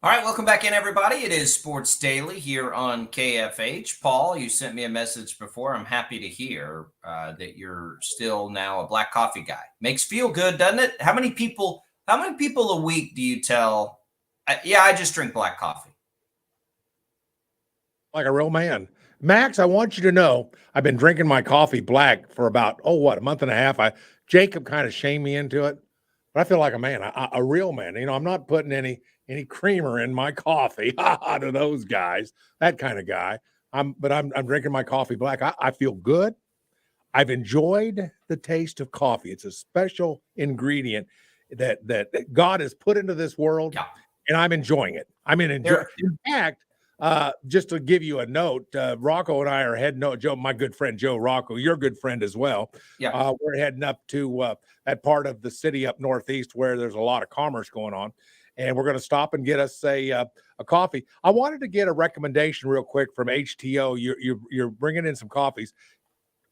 S1: All right, welcome back in, everybody. It is Sports Daily here on KFH. Paul, you sent me a message before. I'm happy to hear that you're still now a black coffee guy. Makes feel good, doesn't it? How many people a week do you tell? I just drink black coffee.
S3: Like a real man. Max, I want you to know I've been drinking my coffee black for about, a month and a half. Jacob kind of shamed me into it, but I feel like a man, a real man. You know, I'm not putting any creamer in my coffee to those guys, that kind of guy. I'm drinking my coffee black. I feel good. I've enjoyed the taste of coffee. It's a special ingredient that God has put into this world, and I'm enjoying it. In fact, just to give you a note, Rocco and I are heading out. Joe, my good friend Joe Rocco, your good friend as well.
S1: Yeah,
S3: we're heading up to that part of the city up northeast where there's a lot of commerce going on, and we're going to stop and get us a coffee. I wanted to get a recommendation real quick from HTO. You're bringing in some coffees.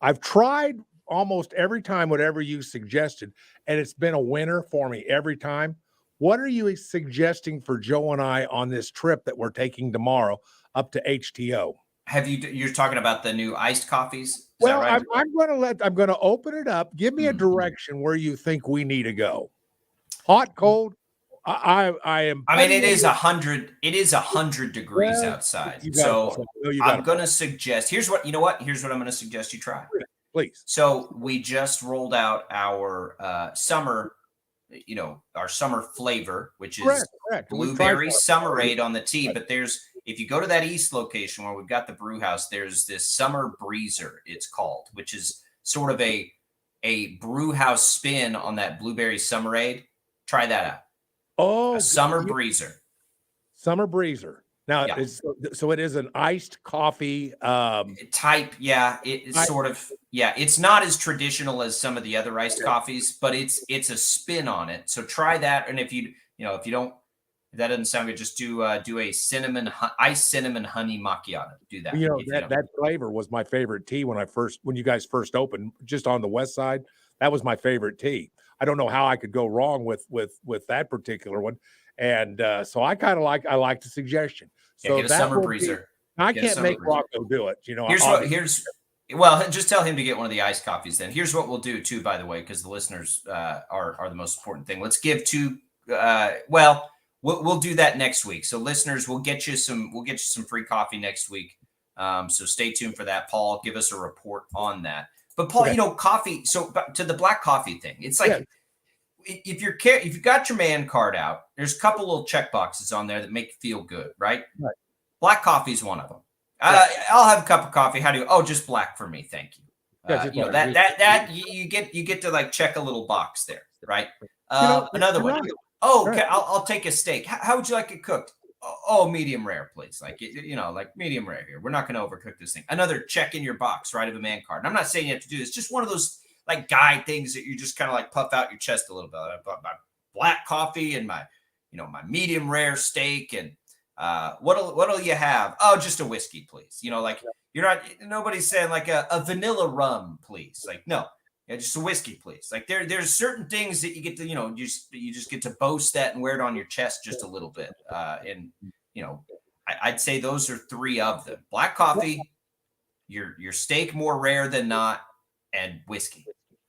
S3: I've tried almost every time whatever you suggested, and it's been a winner for me every time. What are you suggesting for Joe and I on this trip that we're taking tomorrow up to HTO?
S1: You're talking about the new iced coffees? Is
S3: well,
S1: that right?
S3: I'm going to open it up. Give me a direction where you think we need to go. Hot, cold. I am.
S1: I mean, it is 100. It is 100 degrees outside. So I'm going to suggest. Here's what I'm going to suggest you try.
S3: Please.
S1: So we just rolled out our summer. Our summer flavor, which is
S3: correct.
S1: Blueberry Summerade on the tea. But if you go to that East location where we've got the brew house, there's this Summer Breezer, it's called, which is sort of a brew house spin on that Blueberry Summerade. Try that out.
S3: Oh,
S1: Summer Breezer.
S3: Summer Breezer. Now, so it is an iced coffee
S1: type. Yeah, it's sort of. Yeah, it's not as traditional as some of the other iced coffees, but it's a spin on it. So try that, and if that doesn't sound good, just do a iced cinnamon honey macchiato. Do that.
S3: That flavor was my favorite tea when you guys first opened, just on the west side. That was my favorite tea. I don't know how I could go wrong with that particular one. And so I like the suggestion. So
S1: get a Summer Breezer.
S3: I can't make Rocco do it.
S1: Well, just tell him to get one of the iced coffees. Then here's what we'll do too, by the way, because the listeners are the most important thing. Let's give two. We'll do that next week. So listeners, we'll get you some free coffee next week. So stay tuned for that. Paul, give us a report on that. But Paul, coffee. So to the black coffee thing, it's like. Yeah. If you've got your man card out, there's a couple little check boxes on there that make you feel good, right? Black coffee is one of them. I'll have a cup of coffee. How do you? Oh, just black for me, thank you. You get to like check a little box there, right? Another one. Oh, okay, I'll take a steak. How would you like it cooked? Oh, medium rare, please. Like medium rare here. We're not going to overcook this thing. Another check in your box, right, of a man card. And I'm not saying you have to do this. Just one of those like guy things that you just kind of like puff out your chest a little bit. I bought my black coffee and my medium rare steak. And what'll you have? Oh, just a whiskey, please. Nobody's saying like a vanilla rum, please. Like, no, just a whiskey, please. Like there's certain things that you get to, you just get to boast that and wear it on your chest just a little bit. I'd say those are three of them: black coffee, your steak more rare than not, and whiskey.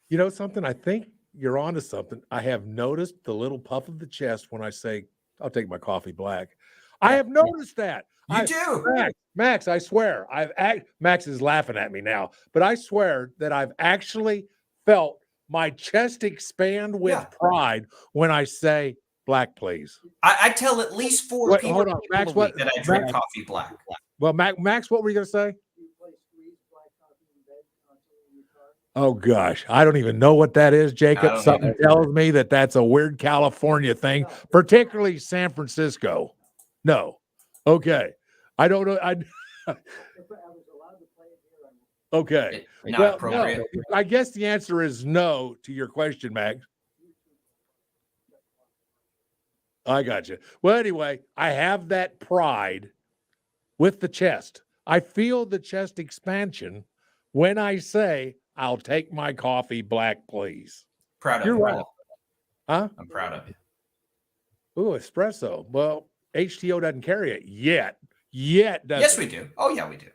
S3: You know something? I think you're onto something. I have noticed the little puff of the chest when I say, I'll take my coffee black. I have noticed that.
S1: You do.
S3: Max, I swear. Max is laughing at me now, but I swear that I've actually felt my chest expand with pride when I say black, please.
S1: I tell at least four people
S3: Max,
S1: that I drink coffee black.
S3: Well, Max, what were you going to say? Oh, gosh. I don't even know what that is, Jacob. Something tells me that's a weird California thing, particularly San Francisco. No. Okay. I don't know. Okay.
S1: No,
S3: I guess the answer is no to your question, Max. I got you. Well, anyway, I have that pride with the chest. I feel the chest expansion when I say, I'll take my coffee black, please.
S1: Proud of
S3: you.
S1: you.
S3: Right. Huh?
S1: I'm proud of you.
S3: Ooh, espresso. Well, HTO doesn't carry it yet. Does
S1: Yes,
S3: it?
S1: we do. Oh, yeah, we do.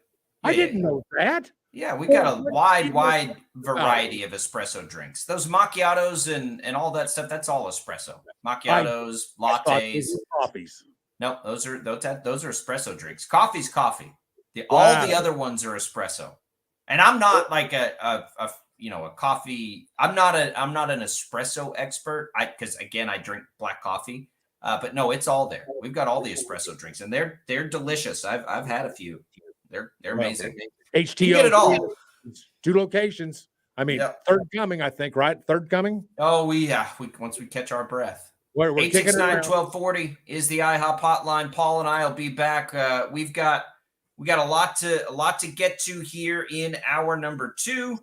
S3: I didn't know that.
S1: Yeah, we got a wide variety of espresso drinks. Those macchiatos and all that stuff, that's all espresso. Macchiatos, lattes.
S3: Coffees.
S1: No, those are espresso drinks. Coffee's coffee. All the other ones are espresso. And I'm not like a coffee. I'm not an espresso expert. Because again, I drink black coffee. But no, it's all there. We've got all the espresso drinks, and they're delicious. I've had a few. They're amazing.
S3: HTO,
S1: you get it all.
S3: 2 locations. I mean, third coming, I think, right? Third coming.
S1: Oh, we once we catch our breath.
S3: We're
S1: 869-1240 is the IHOP hotline. Paul and I will be back. We got a lot to get to here in hour number 2.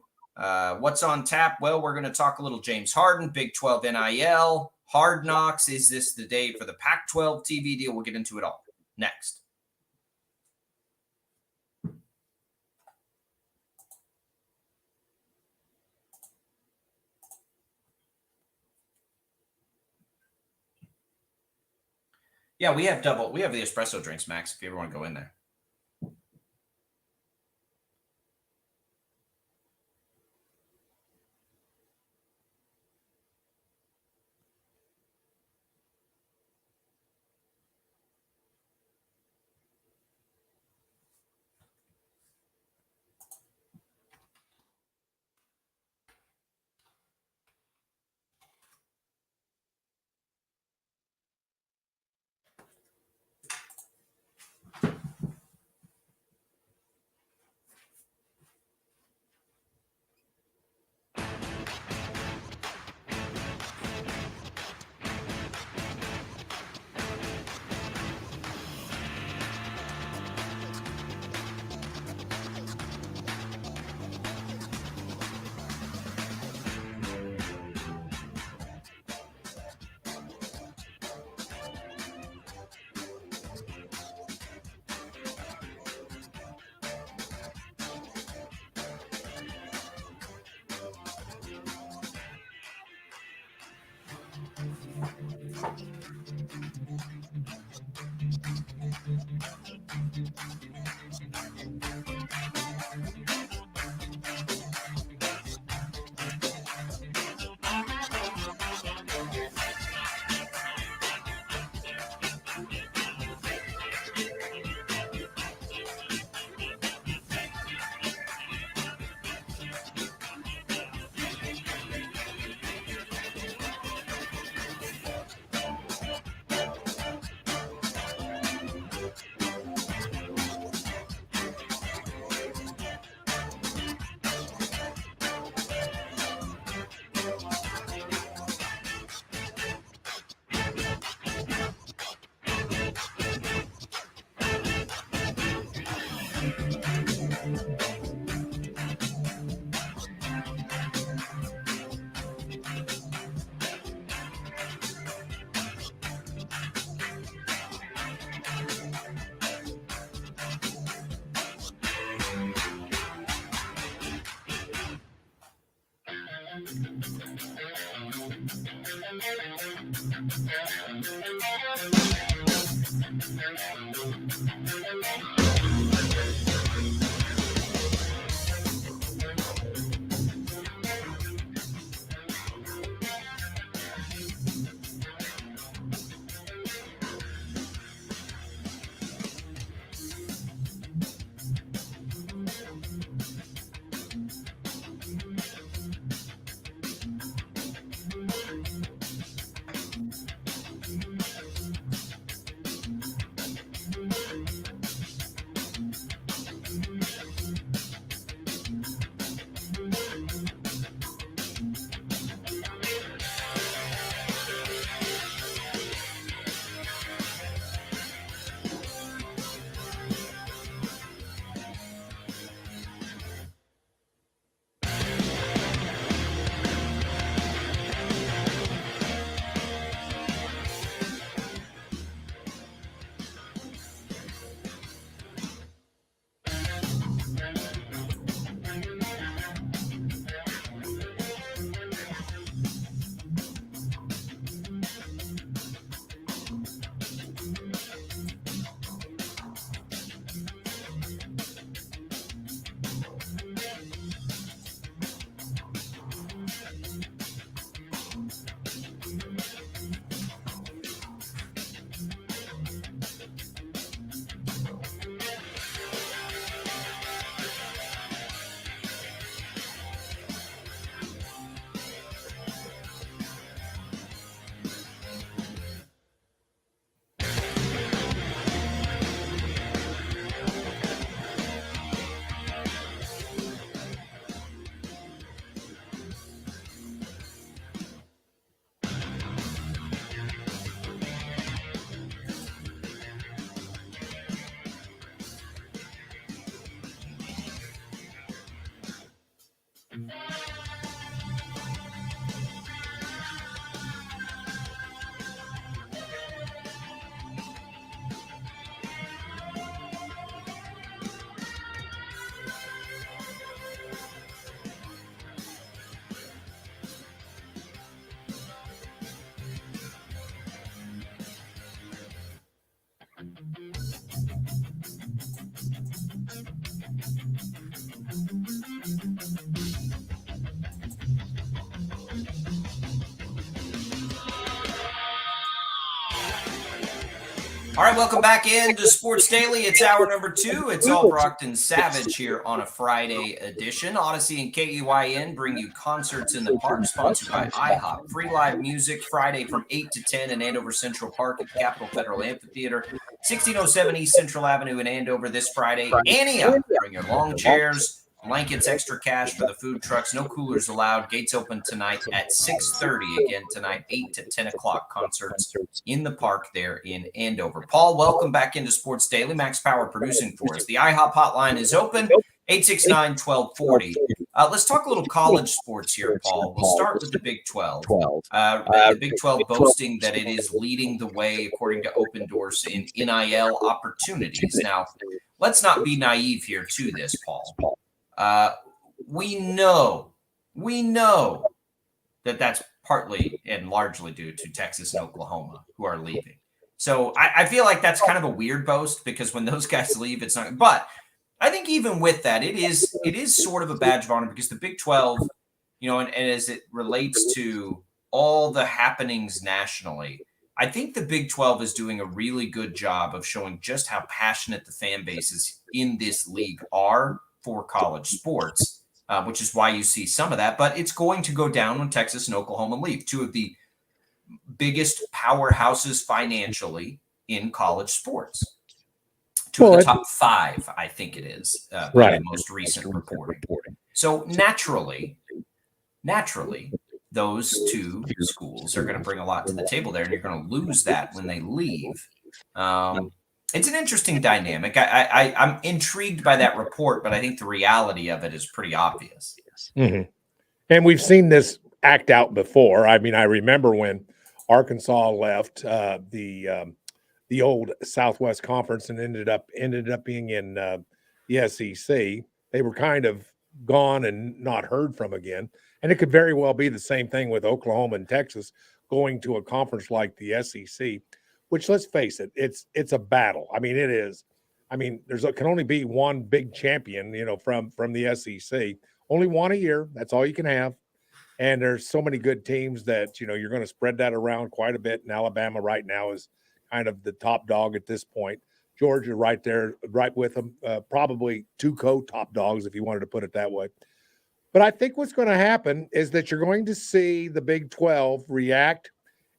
S1: What's on tap? Well, we're going to talk a little James Harden, Big 12 NIL, Hard Knocks. Is this the day for the Pac-12 TV deal? We'll get into it all next. Yeah, we have the espresso drinks, Max, if you ever want to go in there. All right, welcome back into Sports Daily. It's hour number 2. It's Albracht and Savage here on a Friday edition. Odyssey and KEYN bring you Concerts in the Park, sponsored by IHOP. Free live music Friday from 8 to 10 in Andover Central Park at the Capitol Federal Amphitheater, 1607 East Central Avenue in Andover this Friday. Ania, bring your long chairs, blankets, extra cash for the food trucks. No coolers allowed. Gates open tonight at 6:30. Again, tonight, 8 to 10 o'clock. Concerts in the park there in Andover. Paul, welcome back into Sports Daily. Max Power producing for us. The IHOP hotline is open, 869-1240. Let's talk a little college sports here, Paul. We'll start with the Big 12. The Big 12 boasting that it is leading the way, according to Open Doors, in NIL opportunities. Now, let's not be naive here to this, Paul. We know that that's partly and largely due to Texas and Oklahoma, who are leaving. So I feel like that's kind of a weird boast, because when those guys leave, it's not. But I think even with that, it is sort of a badge of honor, because the Big 12, and as it relates to all the happenings nationally, I think the Big 12 is doing a really good job of showing just how passionate the fan bases in this league are for college sports, which is why you see some of that. But it's going to go down when Texas and Oklahoma leave, two of the biggest powerhouses financially in college sports. Two of the top 5, I think it is, by the most recent reporting. So naturally, those two schools are going to bring a lot to the table there, and you're going to lose that when they leave. It's an interesting dynamic. I'm intrigued by that report, but I think the reality of it is pretty obvious.
S3: Mm-hmm. And we've seen this act out before. I mean, I remember when Arkansas left the old Southwest Conference and ended up being in the SEC. They were kind of gone and not heard from again. And it could very well be the same thing with Oklahoma and Texas going to a conference like the SEC. Which, let's face it, it's a battle. I mean, it is. I mean, can only be one big champion, from the SEC. Only one a year. That's all you can have. And there's so many good teams that, you're going to spread that around quite a bit. And Alabama right now is kind of the top dog at this point. Georgia right there, right with them. Probably 2 co-top dogs, if you wanted to put it that way. But I think what's going to happen is that you're going to see the Big 12 react.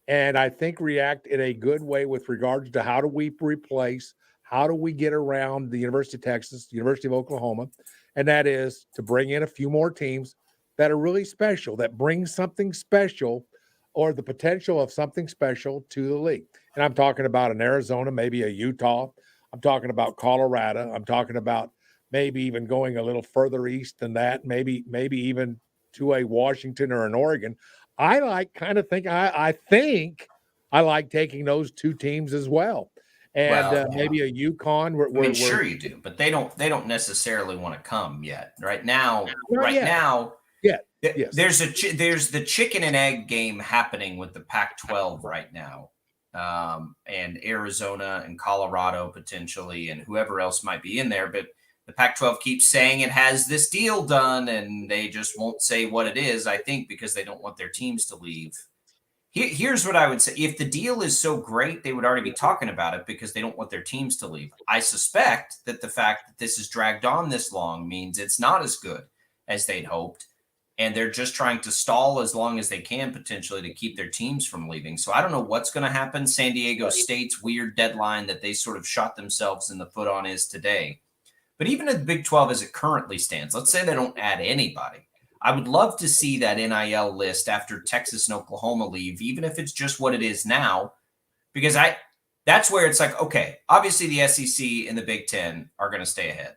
S3: And I think react in a good way with regards to how do we replace, how do we get around the University of Texas, the University of Oklahoma, and that is to bring in a few more teams that are really special, that bring something special or the potential of something special to the league. And I'm talking about an Arizona, maybe a Utah. I'm talking about Colorado. I'm talking about maybe even going a little further east than that, maybe even to a Washington or an Oregon. I think I like taking those 2 teams as well, and maybe a UConn.
S1: Sure you do, but they don't necessarily want to come yet. Right now, yes. There's the chicken and egg game happening with the Pac-12 right now, and Arizona and Colorado potentially, and whoever else might be in there, but. The Pac-12 keeps saying it has this deal done, and they just won't say what it is, I think, because they don't want their teams to leave. Here's what I would say. If the deal is so great, they would already be talking about it because they don't want their teams to leave. I suspect that the fact that this has dragged on this long means it's not as good as they'd hoped, and they're just trying to stall as long as they can potentially to keep their teams from leaving. So I don't know what's going to happen. San Diego State's weird deadline that they sort of shot themselves in the foot on is today. But even at the Big 12 as it currently stands, let's say they don't add anybody. I would love to see that NIL list after Texas and Oklahoma leave, even if it's just what it is now, because that's where it's like, okay, obviously the SEC and the Big 10 are going to stay ahead.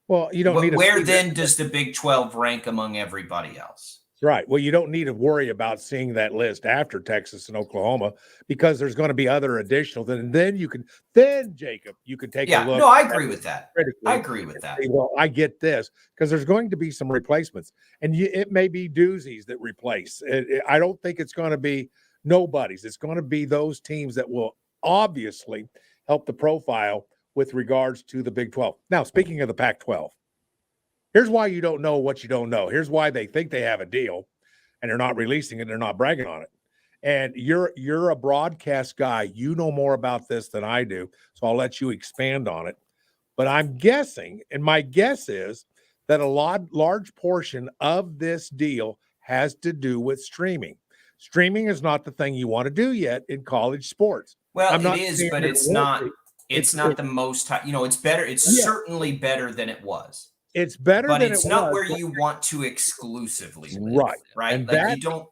S3: Well, you don't need
S1: where then does the Big 12 rank among everybody else?
S3: Right. Well, you don't need to worry about seeing that list after Texas and Oklahoma because there's going to be other additional. Then Jacob, you can take a look.
S1: No, I agree with that. I agree with that.
S3: Well, I get this because there's going to be some replacements, and it may be doozies that replace. I don't think it's going to be nobodies. It's going to be those teams that will obviously help the profile with regards to the Big 12. Now, speaking of the Pac-12. Here's why you don't know what you don't know. Here's why they think they have a deal and they're not releasing it. They're not bragging on it. And you're a broadcast guy. You know more about this than I do, so I'll let you expand on it. But I'm guessing, and my guess is that a large portion of this deal has to do with streaming. Streaming is not the thing you want to do yet in college sports.
S1: Well, it is, but it's not. It's not the most. It's better. It's certainly better than it was.
S3: It's better,
S1: but
S3: than
S1: it's
S3: it
S1: not
S3: was,
S1: where you want to exclusively live,
S3: right.
S1: Right.
S3: And
S1: like you don't.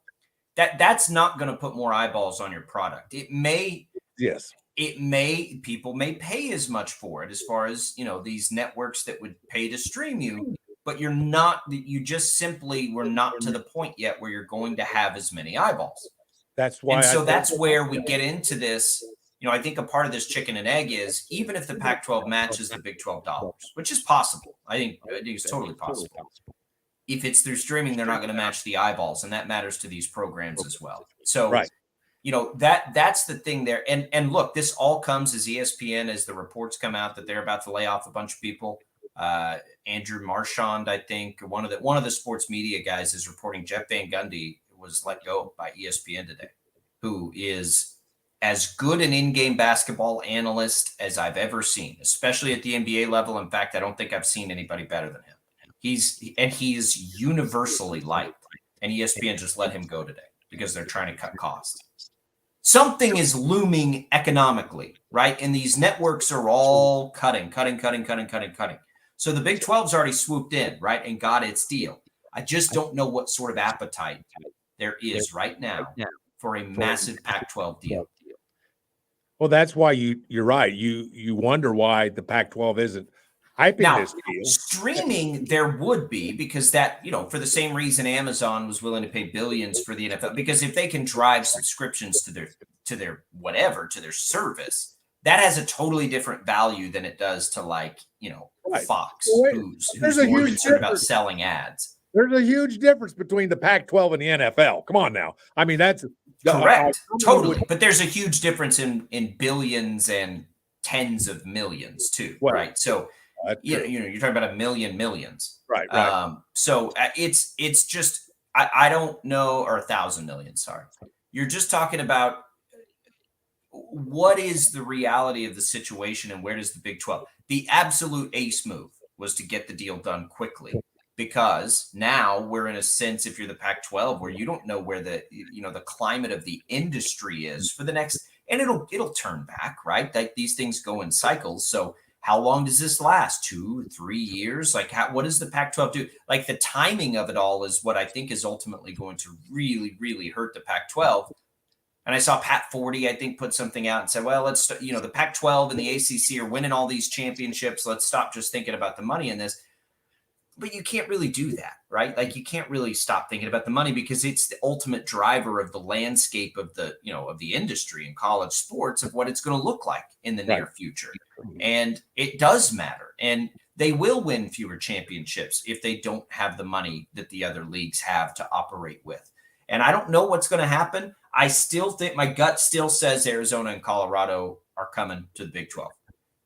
S1: That's not going to put more eyeballs on your product. It may.
S3: Yes.
S1: It may. People may pay as much for it, as far as these networks that would pay to stream you. But you're not. You just simply were not to the point yet where you're going to have as many eyeballs.
S3: That's why.
S1: And so that's where we get into this. I think a part of this chicken and egg is, even if the Pac-12 matches the Big 12 dollars, which is possible. I think it's totally possible. If it's through streaming, they're not going to match the eyeballs, and that matters to these programs as well. So, that's the thing there. And look, this all comes as ESPN, as the reports come out that they're about to lay off a bunch of people. Andrew Marchand, I think one of the sports media guys, is reporting Jeff Van Gundy was let go by ESPN today, who is as good an in-game basketball analyst as I've ever seen, especially at the NBA level. In fact, I don't think I've seen anybody better than him. He's universally liked, and ESPN just let him go today because they're trying to cut costs. Something is looming economically, right? And these networks are all cutting. So the Big 12's already swooped in, right, and got its deal. I just don't know what sort of appetite there is right now for a massive Pac-12 deal.
S3: Well, that's why you're right. You wonder why the Pac-12 isn't hyping this deal.
S1: Streaming, there would be, because that, for the same reason Amazon was willing to pay billions for the NFL, because if they can drive subscriptions to their service, that has a totally different value than it does to Fox, who's more concerned about selling ads.
S3: There's a huge difference between the Pac-12 and the NFL. Come on now. I mean, that's
S1: correct. Totally. But there's a huge difference in billions and tens of millions too, right? So, you're talking about a million millions.
S3: Right.
S1: So it's just, I don't know, or 1,000 million, sorry. You're just talking about what is the reality of the situation, and where does the Big 12? The absolute ace move was to get the deal done quickly, because now we're in a sense, if you're the Pac-12, where you don't know where the climate of the industry is for the next, and it'll turn back, right? Like, these things go in cycles. So how long does this last? 2, 3 years? Like, what does the Pac-12 do? Like, the timing of it all is what I think is ultimately going to really, really hurt the Pac-12. And I saw Pat 40, I think, put something out and said, well, let's, the Pac-12 and the ACC are winning all these championships. Let's stop just thinking about the money in this. But you can't really do that, right? Like, you can't really stop thinking about the money, because it's the ultimate driver of the landscape of the, of the industry in college sports, of what it's going to look like in the near future. And it does matter. And they will win fewer championships if they don't have the money that the other leagues have to operate with. And I don't know what's going to happen. I still think, my gut still says Arizona and Colorado are coming to the Big 12.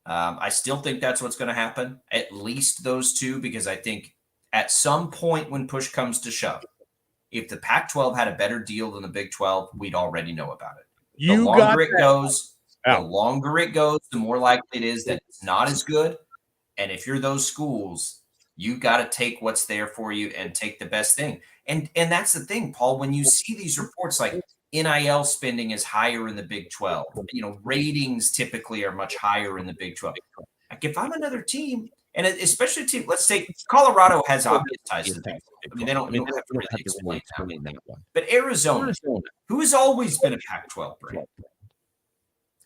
S1: I still think that's what's going to happen, at least those two, because I think at some point when push comes to shove, if the Pac-12 had a better deal than the Big 12, we'd already know about it. The longer it goes, the more likely it is that it's not as good. And if you're those schools, you got to take what's there for you and take the best thing. And that's the thing, Paul, when you see these reports like NIL spending is higher in the Big 12, ratings typically are much higher in the Big 12. Like, if I'm another team, and especially a team, let's say Colorado has obvious ties to the Big 12. I mean, they don't have to really explain that one. But Arizona, who has always been a Pac-12 brand,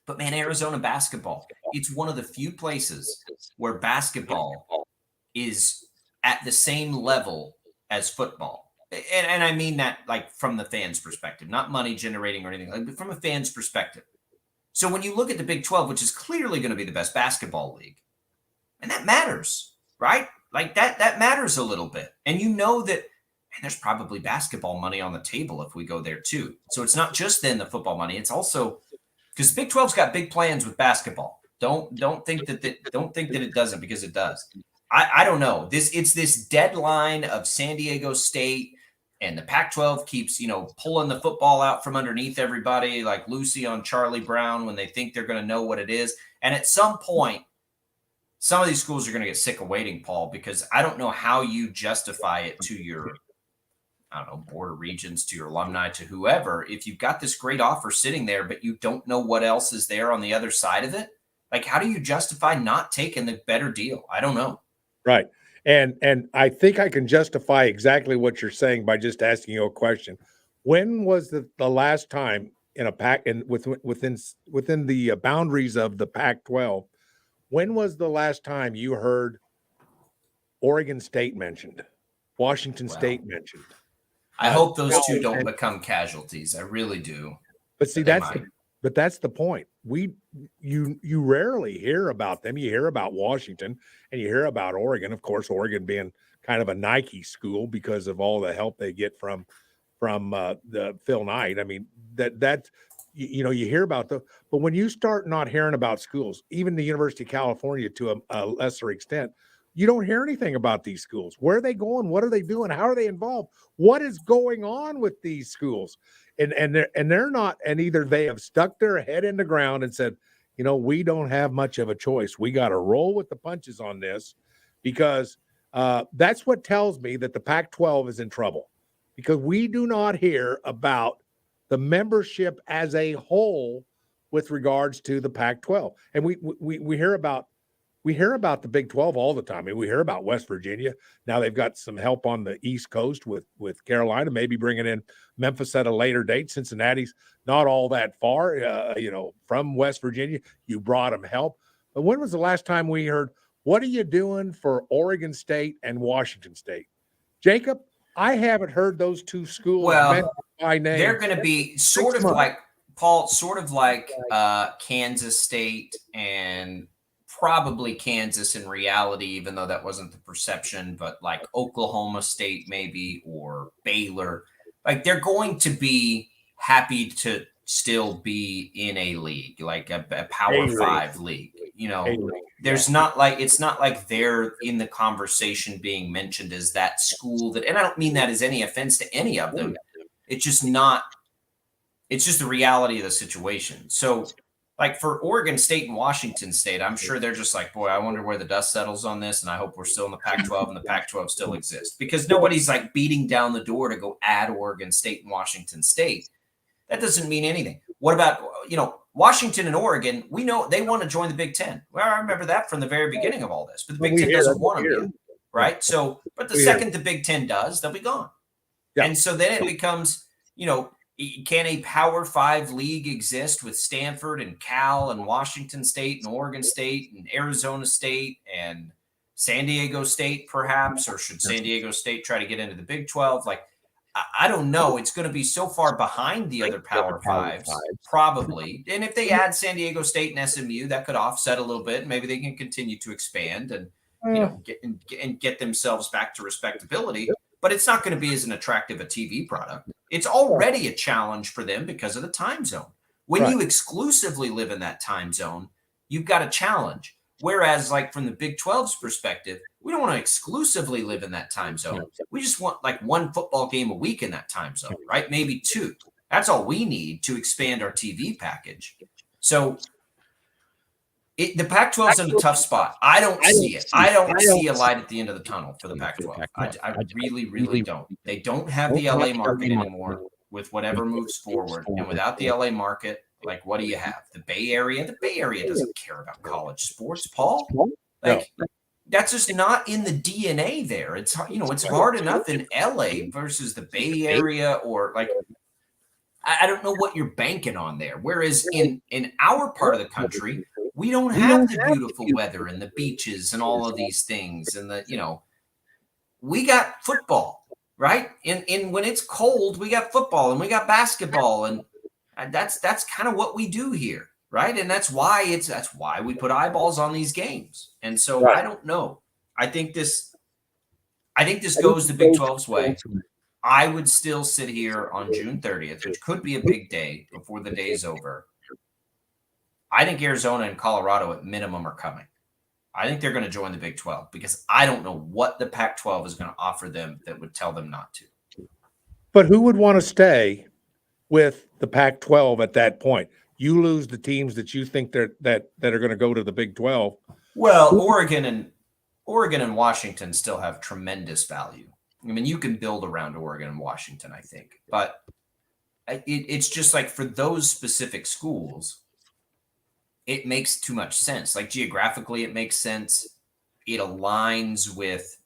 S1: but man, Arizona basketball, it's one of the few places where basketball is at the same level as football. And I mean that, like, from the fans' perspective, not money generating or anything, like, but from a fan's perspective. So when you look at the Big 12, which is clearly going to be the best basketball league, and that matters, right? Like, that matters a little bit. And you know that, and there's probably basketball money on the table if we go there too. So it's not just then the football money. It's also, because Big 12's got big plans with basketball. Don't think that it doesn't, because it does. I don't know. It's this deadline of San Diego State And the Pac-12 keeps, pulling the football out from underneath everybody, like Lucy on Charlie Brown, when they think they're going to know what it is. And at some point, some of these schools are going to get sick of waiting, Paul, because I don't know how you justify it to your, board of regents, to your alumni, to whoever. If you've got this great offer sitting there, but you don't know what else is there on the other side of it, like, how do you justify not taking the better deal? I don't know.
S3: Right. And I think I can justify exactly what you're saying by just asking you a question. When was the last time in a pack and within the boundaries of the Pac-12, when was the last time you heard Oregon State mentioned, Washington State mentioned?
S1: I hope those two don't become casualties. I really do.
S3: But see, that's the point. You rarely hear about them. You hear about Washington and you hear about Oregon. Of course, Oregon being kind of a Nike school because of all the help they get from the Phil Knight. I mean, you hear about but when you start not hearing about schools, even the University of California to a lesser extent, you don't hear anything about these schools. Where are they going? What are they doing? How are they involved? What is going on with these schools? And they're not, and either they have stuck their head in the ground and said, we don't have much of a choice. We got to roll with the punches on this, because that's what tells me that the Pac-12 is in trouble, because we do not hear about the membership as a whole with regards to the Pac-12. And we hear about the Big 12 all the time. I mean, we hear about West Virginia. Now they've got some help on the East Coast with Carolina, maybe bringing in Memphis at a later date. Cincinnati's not all that far, from West Virginia. You brought them help. But when was the last time we heard, what are you doing for Oregon State and Washington State? Jacob, I haven't heard those two schools mentioned by name.
S1: They're going to be sort of like, Paul, Kansas State and probably Kansas in reality, even though that wasn't the perception, but like Oklahoma State maybe, or Baylor. Like, they're going to be happy to still be in a league, like a Power 5 league. There's not like, it's not like they're in the conversation being mentioned as that school that, and I don't mean that as any offense to any of them. It's just the reality of the situation. So, like, for Oregon State and Washington State, I'm sure they're just like, boy, I wonder where the dust settles on this, and I hope we're still in the Pac-12 and the Pac-12 still exists, because nobody's like beating down the door to go add Oregon State and Washington State. That doesn't mean anything. What about, Washington and Oregon? We know they want to join the Big Ten. Well, I remember that from the very beginning of all this, but the Big Ten doesn't want them yet, right? So, but the second the Big Ten does, they'll be gone. Yeah. And so then it becomes, can a Power 5 league exist with Stanford and Cal and Washington State and Oregon State and Arizona State and San Diego State, perhaps? Or should San Diego State try to get into the Big 12? Like, I don't know. It's going to be so far behind the other Power 5s, probably. And if they add San Diego State and SMU, that could offset a little bit. Maybe they can continue to expand and get themselves back to respectability. But it's not going to be as an attractive a TV product. It's already a challenge for them because of the time zone. When you exclusively live in that time zone, you've got a challenge. Whereas, like, from the Big 12's perspective, we don't want to exclusively live in that time zone. We just want like one football game a week in that time zone, right? Maybe two. That's all we need to expand our TV package. So the Pac-12 is in a tough spot. I don't see it. I don't see a light at the end of the tunnel for the Pac-12. I really, really don't. They don't have the LA market anymore with whatever moves forward. And without the LA market, like, what do you have? The Bay Area? The Bay Area doesn't care about college sports, Paul. Like, that's just not in the DNA there. It's, it's hard enough in LA versus the Bay Area, or like, I don't know what you're banking on there. Whereas in our part of the country, we don't have the beautiful weather and the beaches and all of these things. And we got football, right? And when it's cold, we got football and we got basketball, and that's kind of what we do here, right? And that's why we put eyeballs on these games. And so I don't know. I think this goes the Big 12's way. I would still sit here on June 30th, which could be a big day before the day's over. I think Arizona and Colorado at minimum are coming. I think they're going to join the Big 12 because I don't know what the Pac-12 is going to offer them that would tell them not to.
S3: But who would want to stay with the Pac-12 at that point? You lose the teams that you think that are going to go to the Big 12.
S1: Well, Oregon and Washington still have tremendous value. I mean, you can build around Oregon and Washington, I think, but it's just like for those specific schools, it makes too much sense. Like geographically, it makes sense. It aligns with,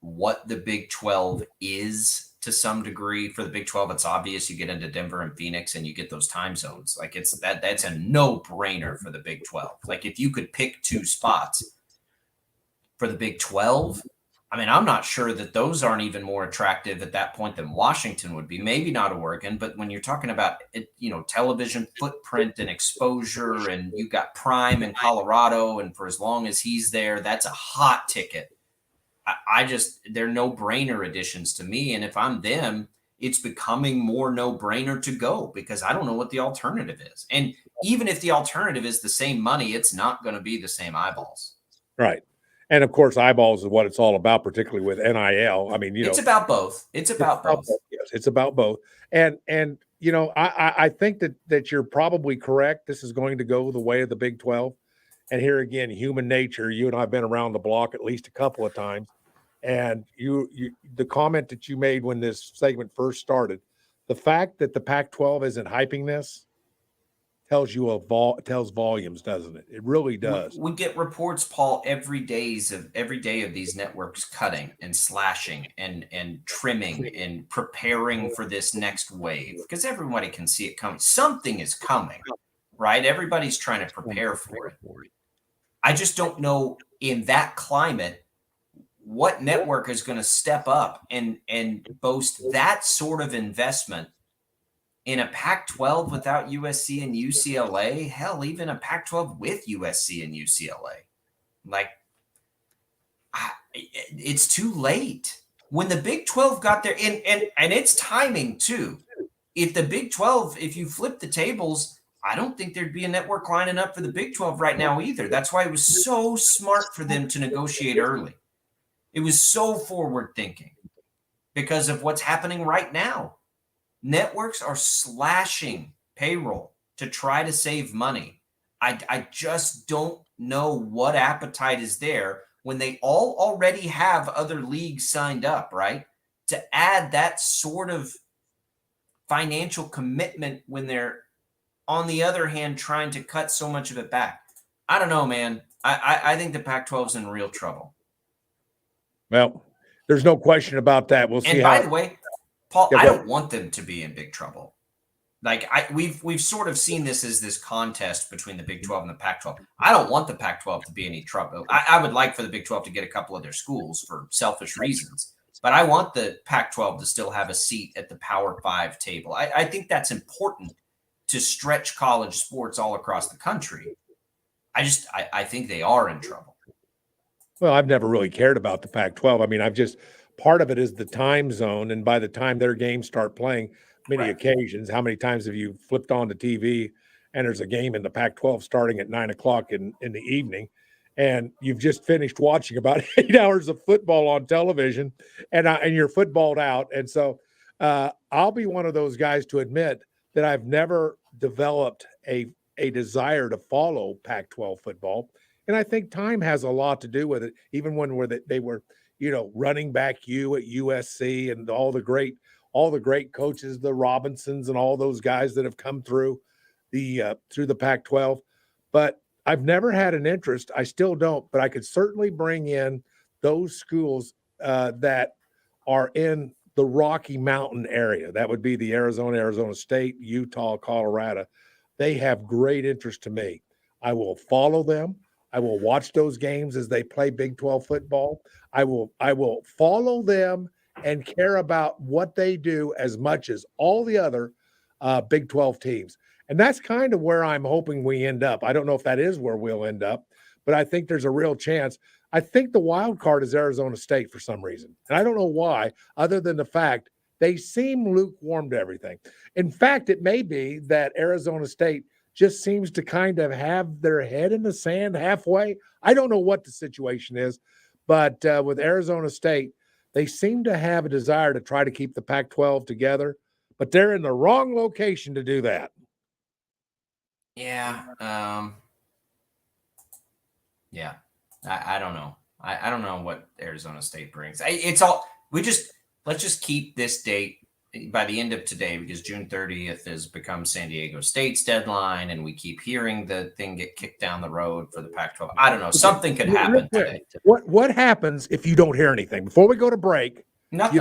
S1: what the Big 12 is to some degree. For the Big 12, it's obvious. You get into Denver and Phoenix and you get those time zones. Like that's a no-brainer for the Big 12. Like if you could pick two spots for the Big 12, I mean, I'm not sure that those aren't even more attractive at that point than Washington would be. Maybe not Oregon, but when you're talking about it, television footprint and exposure, and you got Prime in Colorado, and for as long as he's there, that's a hot ticket. They're no-brainer additions to me. And if I'm them, it's becoming more no-brainer to go because I don't know what the alternative is. And even if the alternative is the same money, it's not going to be the same eyeballs.
S3: Right. And of course, eyeballs is what it's all about, particularly with NIL. I mean,
S1: it's about both. It's about both.
S3: Yes, it's about both. And I think that you're probably correct. This is going to go the way of the Big 12. And here again, human nature. You and I have been around the block at least a couple of times. And the comment that you made when this segment first started, the fact that the Pac-12 isn't hyping this tells volumes, doesn't it? It really does.
S1: We get reports, Paul, every day of these networks cutting and slashing and trimming and preparing for this next wave because everybody can see it coming. Something is coming, right? Everybody's trying to prepare for it. I just don't know in that climate what network is going to step up and boast that sort of investment in a Pac-12 without USC and UCLA. Hell, even a Pac-12 with USC and UCLA. Like, it's too late. When the Big 12 got there, and it's timing too. If the Big 12, if you flip the tables, I don't think there'd be a network lining up for the Big 12 right now either. That's why it was so smart for them to negotiate early. It was so forward thinking because of what's happening right now. Networks are slashing payroll to try to save money. I just don't know what appetite is there when they all already have other leagues signed up, right? To add that sort of financial commitment when they're, on the other hand, trying to cut so much of it back. I don't know, man. I think the Pac-12 is in real trouble.
S3: Well, there's no question about that. We'll see.
S1: And by the way, Paul, I don't want them to be in big trouble. Like we've sort of seen this as this contest between the Big 12 and the Pac-12. I don't want the Pac-12 to be any trouble. I would like for the Big 12 to get a couple of their schools for selfish reasons, but I want the Pac-12 to still have a seat at the Power 5 table. I think that's important to stretch college sports all across the country. I think they are in trouble.
S3: Well, I've never really cared about the Pac-12. I mean, part of it is the time zone. And by the time their games start playing, many occasions, how many times have you flipped on the TV and there's a game in the Pac-12 starting at 9:00 in the evening, and you've just finished watching about 8 hours of football on television and you're footballed out. And so I'll be one of those guys to admit that I've never developed a desire to follow Pac-12 football. And I think time has a lot to do with it, even when they were, running back at USC and all the great coaches, the Robinsons and all those guys that have come through the Pac-12. But I've never had an interest. I still don't, but I could certainly bring in those schools that are in the Rocky Mountain area. That would be the Arizona State, Utah, Colorado. They have great interest to me. I will follow them. I will watch those games as they play Big 12 football. I will follow them and care about what they do as much as all the other Big 12 teams. And that's kind of where I'm hoping we end up. I don't know if that is where we'll end up, but I think there's a real chance. I think the wild card is Arizona State for some reason. And I don't know why, other than the fact they seem lukewarm to everything. In fact, it may be that Arizona State just seems to kind of have their head in the sand halfway. I don't know what the situation is, but with Arizona State, they seem to have a desire to try to keep the Pac-12 together, but they're in the wrong location to do that.
S1: Yeah. Yeah. I don't know. I don't know what Arizona State brings. Let's just keep this date by the end of today, because June 30th has become San Diego State's deadline, and we keep hearing the thing get kicked down the road for the Pac-12. I don't know. Something could happen today.
S3: What happens if you don't hear anything? Before we go to break,
S1: Nothing.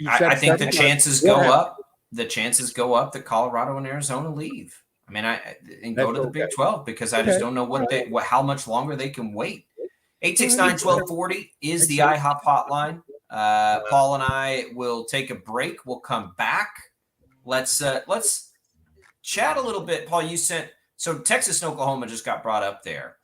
S1: I think the chances go up. The chances go up that Colorado and Arizona leave. I mean, and go to the Big 12, because I just don't know how much longer they can wait. 869-1240 is the IHOP hotline. Paul and I will take a break. We'll come back. Let's chat a little bit. Paul, so Texas and Oklahoma just got brought up there.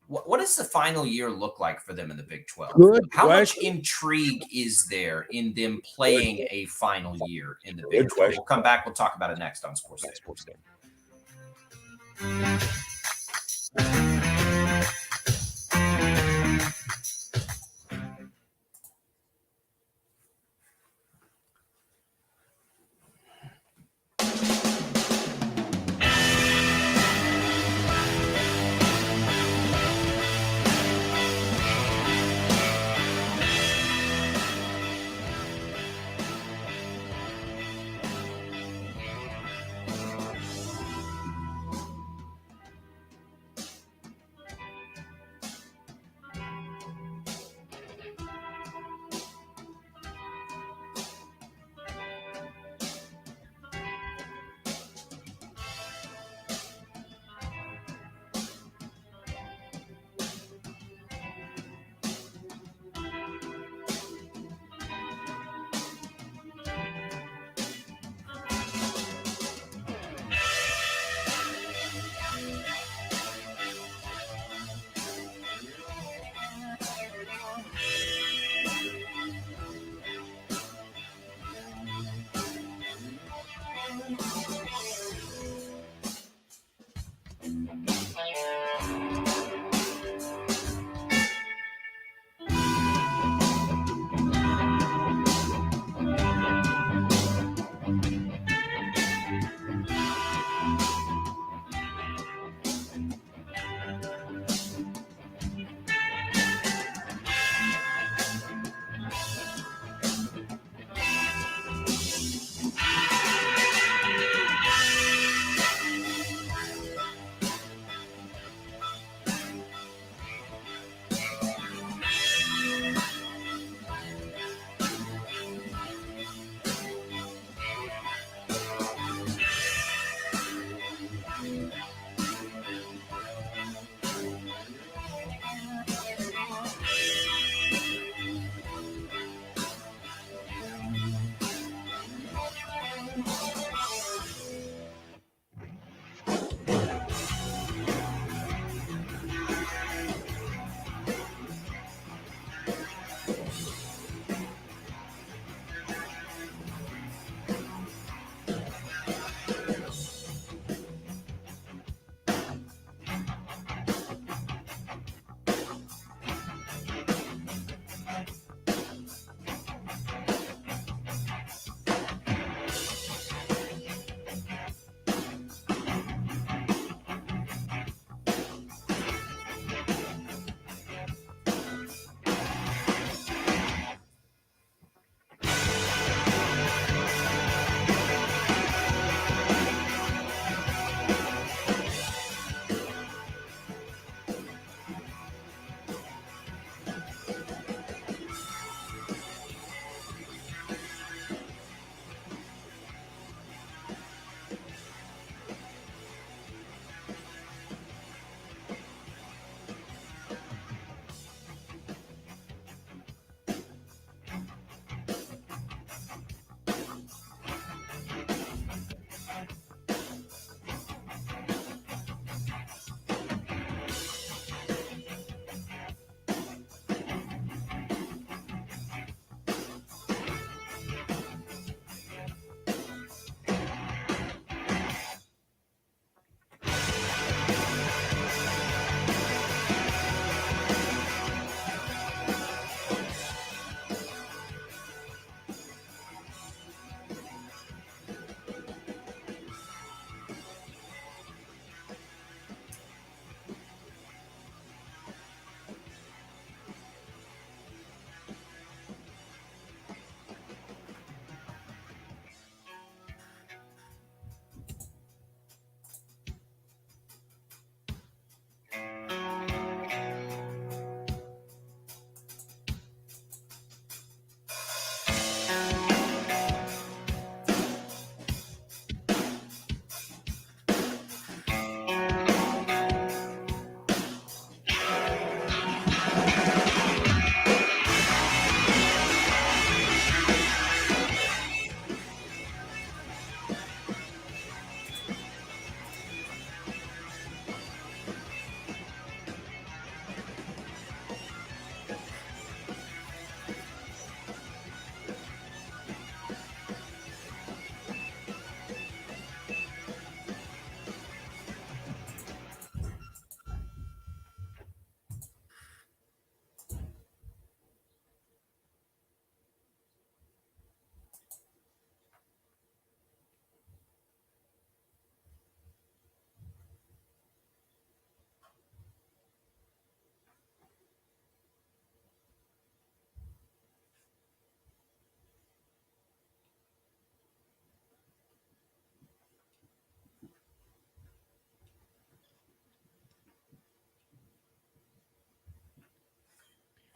S1: What does the final year look like for them in the Big 12? How much intrigue is there in them playing a final year in the Big 12? We'll come back. We'll talk about it next on Sports Day.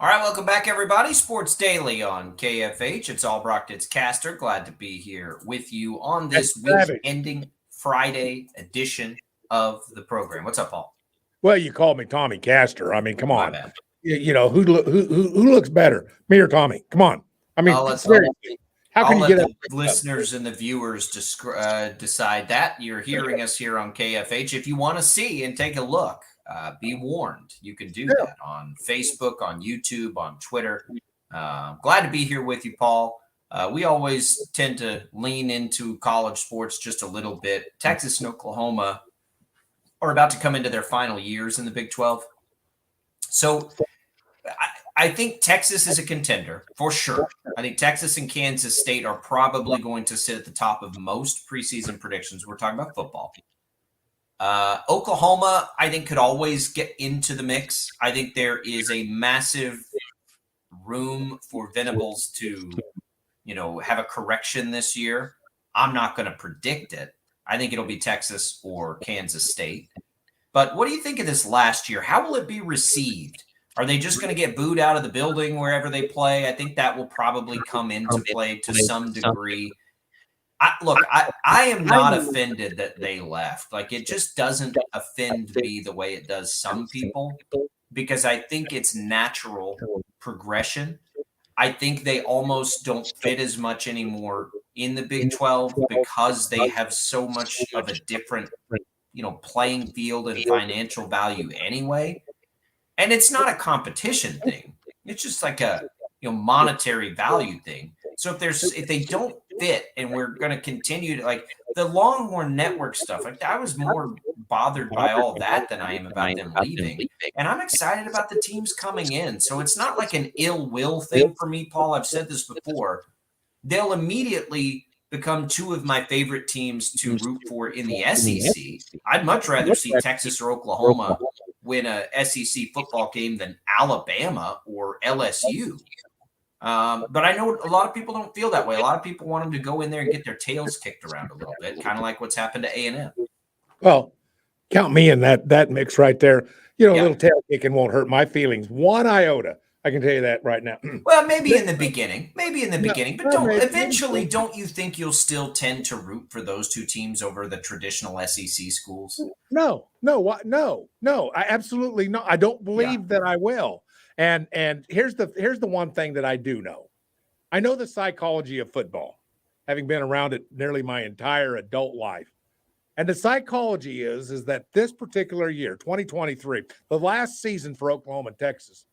S1: All right, welcome back, everybody. Sports Daily on KFH. It's Albracht, it's Castor. Glad to be here with you on this week-ending Friday edition of the program. What's up, Paul?
S3: Well, you called me Tommy Castor. I mean, come on.
S1: My bad.
S3: You know, who looks better, me or Tommy? Come on. I mean, seriously. How can you get
S1: the listeners and the viewers decide that? You're hearing us here on KFH. If you want to see and take a look, be warned. You can do that on Facebook, on YouTube, on Twitter. Glad to be here with you, Paul. We always tend to lean into college sports just a little bit. Texas and Oklahoma are about to come into their final years in the Big 12. So I think Texas is a contender for sure. I think Texas and Kansas State are probably going to sit at the top of most preseason predictions. We're talking about football. Oklahoma, I think, could always get into the mix. I think there is a massive room for Venables to, have a correction this year. I'm not going to predict it. I think it'll be Texas or Kansas State. But what do you think of this last year? How will it be received? Are they just going to get booed out of the building wherever they play? I think that will probably come into play to some degree. I am not offended that they left. Like, it just doesn't offend me the way it does some people, because I think it's natural progression. I think they almost don't fit as much anymore in the Big 12 because they have so much of a different, playing field and financial value anyway. And it's not a competition thing. It's just like a monetary value thing. So if they don't fit, and we're going to continue to, like, the Longhorn Network stuff, like, I was more bothered by all that than I am about them leaving. And I'm excited about the teams coming in. So it's not like an ill will thing for me, Paul. I've said this before. They'll immediately become two of my favorite teams to root for in the SEC. I'd much rather see Texas or Oklahoma win a SEC football game than Alabama or LSU. But I know a lot of people don't feel that way. A lot of people want them to go in there and get their tails kicked around a little bit, kind of like what's happened to A&M.
S3: Well, count me in that mix right there. A little tail kicking won't hurt my feelings one iota. I can tell you that right now.
S1: Well, maybe in the beginning, but don't you think you'll still tend to root for those two teams over the traditional SEC schools?
S3: No, I absolutely no. I don't believe that I will. And here's the one thing that I do know. I know the psychology of football, having been around it nearly my entire adult life. And the psychology is that this particular year, 2023, the last season for Oklahoma and Texas,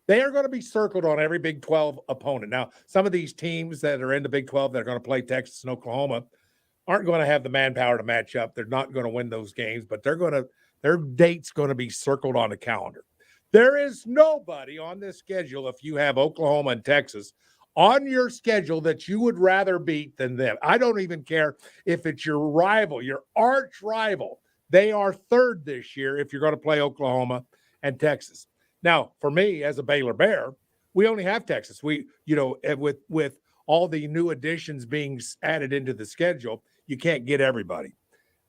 S3: they are going to be circled on every Big 12 opponent. Now, some of these teams that are in the Big 12 that are going to play Texas and Oklahoma aren't going to have the manpower to match up. They're not going to win those games, but their date's going to be circled on the calendar. There is nobody on this schedule, if you have Oklahoma and Texas on your schedule, that you would rather beat than them. I don't even care if it's your rival, your arch rival. They are third this year if you're going to play Oklahoma and Texas. Now, for me, as a Baylor Bear, we only have Texas. We, with all the new additions being added into the schedule, you can't get everybody.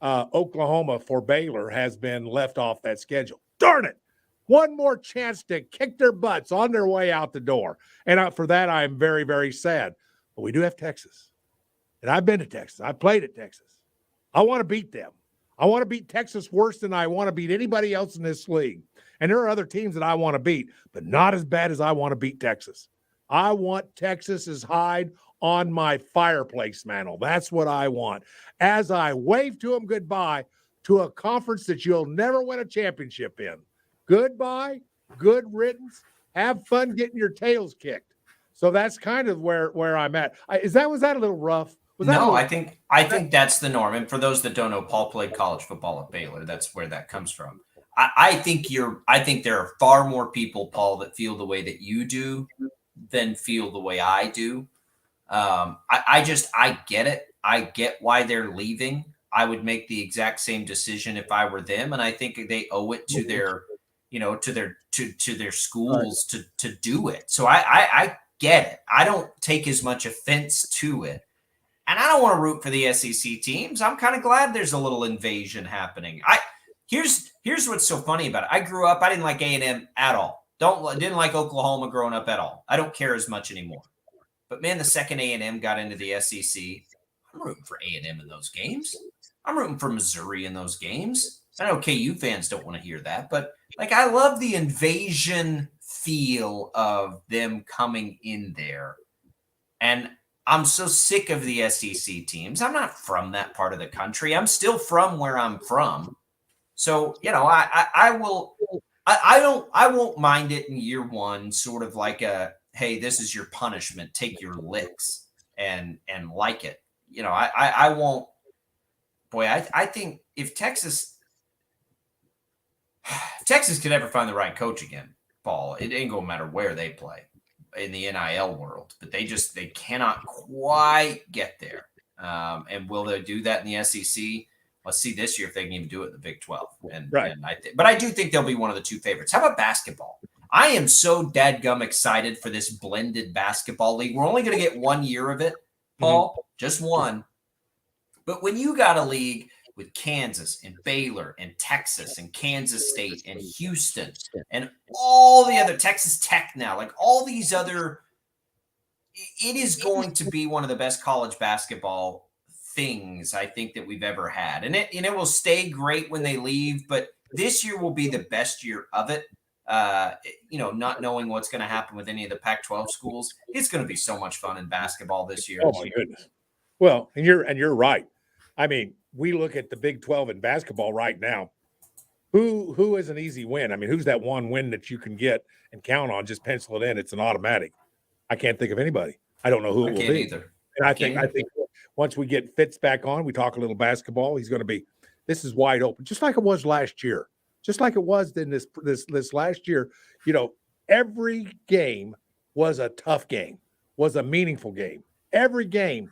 S3: Oklahoma for Baylor has been left off that schedule. Darn it. One more chance to kick their butts on their way out the door. And for that, I'm very, very sad. But we do have Texas. And I've been to Texas. I played at Texas. I want to beat them. I want to beat Texas worse than I want to beat anybody else in this league. And there are other teams that I want to beat, but not as bad as I want to beat Texas. I want Texas's hide on my fireplace mantle. That's what I want. As I wave to them goodbye to a conference that you'll never win a championship in. Goodbye, good riddance. Have fun getting your tails kicked. So that's kind of where I'm at. Was that a little rough?
S1: I think that's the norm. And for those that don't know, Paul played college football at Baylor. That's where that comes from. I think there are far more people, Paul, that feel the way that you do than feel the way I do. I get it. I get why they're leaving. I would make the exact same decision if I were them. And I think they owe it to their, to their schools to do it. So I get it. I don't take as much offense to it. And I don't want to root for the SEC teams. I'm kind of glad there's a little invasion happening. Here's what's so funny about it. I grew up, I didn't like A&M at all. Didn't like Oklahoma growing up at all. I don't care as much anymore. But man, the second A&M got into the SEC, I'm rooting for A&M in those games. I'm rooting for Missouri in those games. I know KU fans don't want to hear that, but like I love the invasion feel of them coming in there. And I'm so sick of the SEC teams. I'm not from that part of the country. I'm still from where I'm from. So, I won't mind it in year one, sort of like hey, this is your punishment. Take your licks and like it. I won't. Boy, I think if Texas could ever find the right coach again, Paul, it ain't gonna matter where they play in the NIL world, but they cannot quite get there. And will they do that in the SEC? Let's see this year if they can even do it in the Big 12. But I do think they'll be one of the two favorites. How about basketball? I am so dadgum excited for this blended basketball league. We're only going to get 1 year of it, Paul, just one. But when you got a league with Kansas and Baylor and Texas and Kansas State and Houston and all the other Texas Tech now, like all these other, it is going to be one of the best college basketball things I think that we've ever had. And it will stay great when they leave, but this year will be the best year of it. Not knowing what's going to happen with any of the Pac-12 schools, it's going to be so much fun in basketball this year.
S3: Oh my goodness. Well, and you're right. I mean, we look at the Big 12 in basketball right now. Who is an easy win? I mean, who's that one win that you can get and count on? Just pencil it in. It's an automatic. I can't think of anybody. I don't know who it will be.
S1: Either.
S3: And I think once we get Fitz back on, we talk a little basketball. He's going to be. This is wide open, just like it was last year. Just like it was in this last year. Every game was a tough game, was a meaningful game. Every game,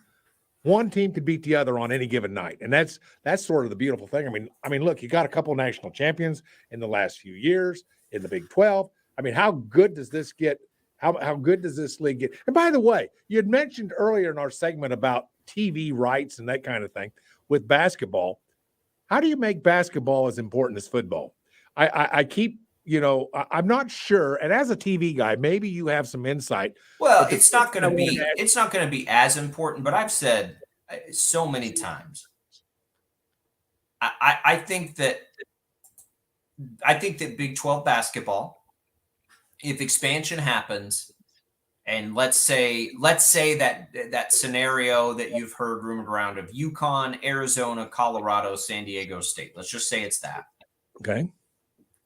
S3: one team could beat the other on any given night, and that's sort of the beautiful thing. I mean, look, you got a couple national champions in the last few years in the Big 12. I mean, how good does this get? How good does this league get? And by the way, you had mentioned earlier in our segment about TV rights and that kind of thing with basketball. How do you make basketball as important as football? I keep, I'm not sure. And as a TV guy, maybe you have some insight.
S1: Well, it's not going to be as important, but I've said so many times, I think that Big 12 basketball, if expansion happens, and let's say that scenario that you've heard rumored around of UConn, Arizona, Colorado, San Diego State. Let's just say it's that.
S3: Okay.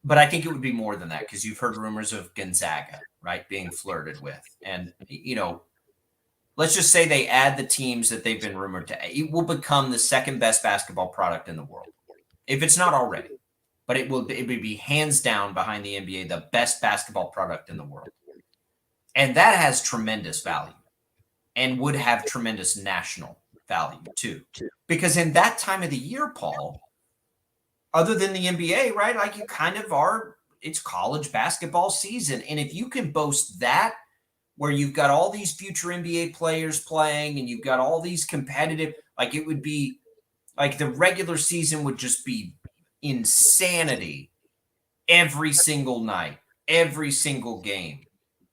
S1: But I think it would be more than that because you've heard rumors of Gonzaga, right, being flirted with. And, let's just say they add the teams that they've been rumored to. It will become the second best basketball product in the world, if it's not already. But it would be hands down behind the NBA, the best basketball product in the world. And that has tremendous value and would have tremendous national value too. Because in that time of the year, Paul, other than the NBA, right, like you kind of are, it's college basketball season. And if you can boast that, where you've got all these future NBA players playing and you've got all these competitive, like it would be like the regular season would just be insanity every single night, every single game.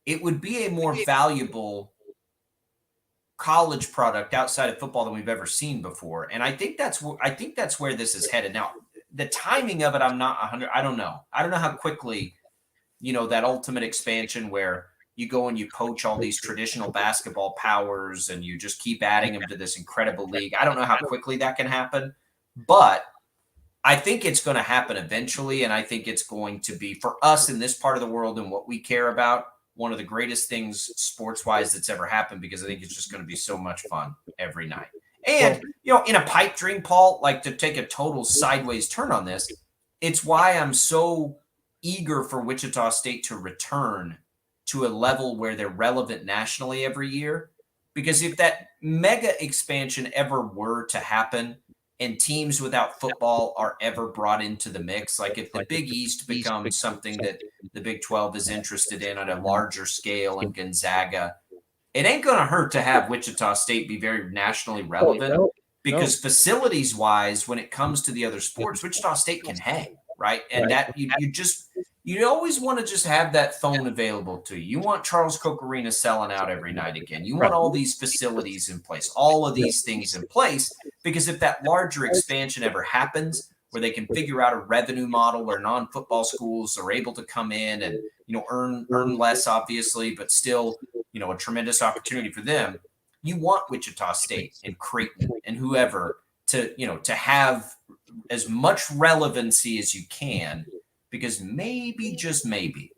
S1: It would be a more valuable college product outside of football than we've ever seen before. And I think that's where this is headed. Now, the timing of it, I'm not 100. I don't know. I don't know how quickly, that ultimate expansion where you go and you poach all these traditional basketball powers and you just keep adding them to this incredible league. I don't know how quickly that can happen, but I think it's going to happen eventually. And I think it's going to be, for us in this part of the world and what we care about, one of the greatest things sports-wise that's ever happened, because I think it's just going to be so much fun every night. And, in a pipe dream, Paul, like to take a total sideways turn on this, it's why I'm so eager for Wichita State to return to a level where they're relevant nationally every year. Because if that mega expansion ever were to happen and teams without football are ever brought into the mix, like if the Big East becomes something that the Big 12 is interested in at a larger scale and Gonzaga, it ain't going to hurt to have Wichita State be very nationally relevant because facilities wise, when it comes to the other sports, Wichita State can hang, right? And that you You always want to just have that phone available to you. You want Charles Koch Arena selling out every night again. You want all these facilities in place, all of these things in place, because if that larger expansion ever happens, where they can figure out a revenue model where non-football schools are able to come in and earn less, obviously, but still a tremendous opportunity for them. You want Wichita State and Creighton and whoever to have as much relevancy as you can, because maybe, just maybe,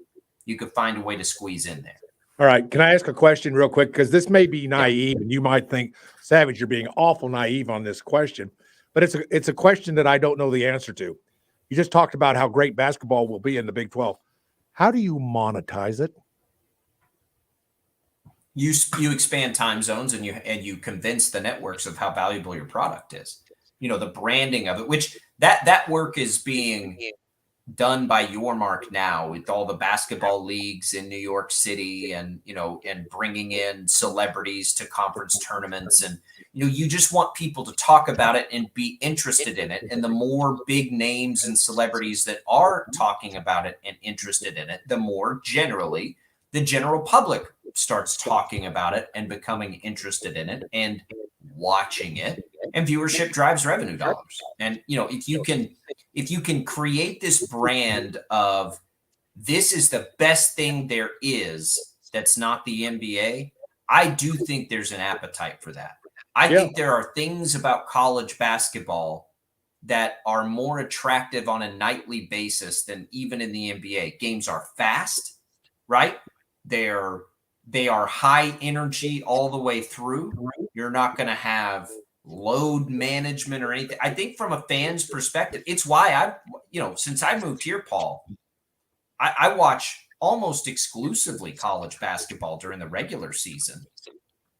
S1: you could find a way to squeeze in there.
S3: All right. Can I ask a question real quick? Because this may be naive, and you might think, Savage, you're being awful naive on this question, but it's a question that I don't know the answer to. You just talked about how great basketball will be in the Big 12. How do you monetize it?
S1: You expand time zones and you convince the networks of how valuable your product is. The branding of it, which that work is being done by Your Mark now with all the basketball leagues in New York City, and bringing in celebrities to conference tournaments, and you just want people to talk about it and be interested in it. And the more big names and celebrities that are talking about it and interested in it, the more generally the general public starts talking about it and becoming interested in it and watching it, and viewership drives revenue dollars. And if you can create this brand of, this is the best thing there is that's not the NBA, I do think there's an appetite for that. I think there are things about college basketball that are more attractive on a nightly basis than even in the NBA. Games are fast, right? They are high energy all the way through. You're not going to have load management or anything. I think from a fan's perspective, it's why since I moved here, Paul, I watch almost exclusively college basketball during the regular season.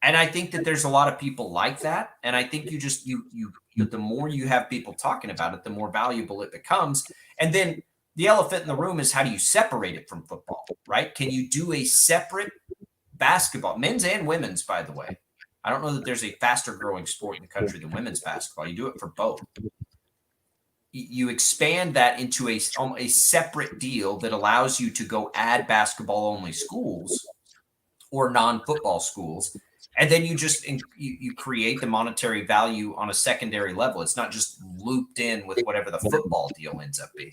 S1: And I think that there's a lot of people like that. And I think the more you have people talking about it, the more valuable it becomes. And then the elephant in the room is, how do you separate it from football, right? Can you do a separate basketball, men's and women's, by the way? I don't know that there's a faster growing sport in the country than women's basketball. You do it for both. You expand that into a separate deal that allows you to go add basketball only schools or non-football schools. And then you create the monetary value on a secondary level. It's not just looped in with whatever the football deal ends up being.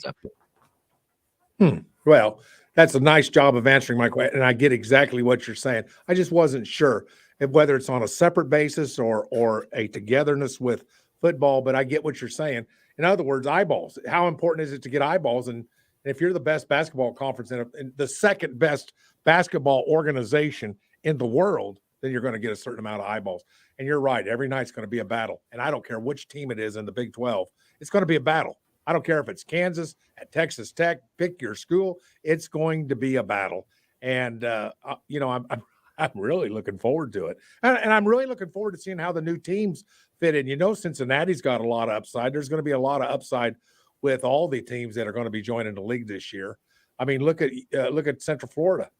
S3: Well, that's a nice job of answering my question, and I get exactly what you're saying. I just wasn't sure if whether it's on a separate basis or a togetherness with football, but I get what you're saying. In other words, eyeballs. How important is it to get eyeballs? And if you're the best basketball conference and the second best basketball organization in the world, then you're going to get a certain amount of eyeballs. And you're right. Every night's going to be a battle. And I don't care which team it is in the Big 12. It's going to be a battle. I don't care if it's Kansas, at Texas Tech, pick your school. It's going to be a battle. And, I'm really looking forward to it. And I'm really looking forward to seeing how the new teams fit in. Cincinnati's got a lot of upside. There's going to be a lot of upside with all the teams that are going to be joining the league this year. I mean, look at Central Florida.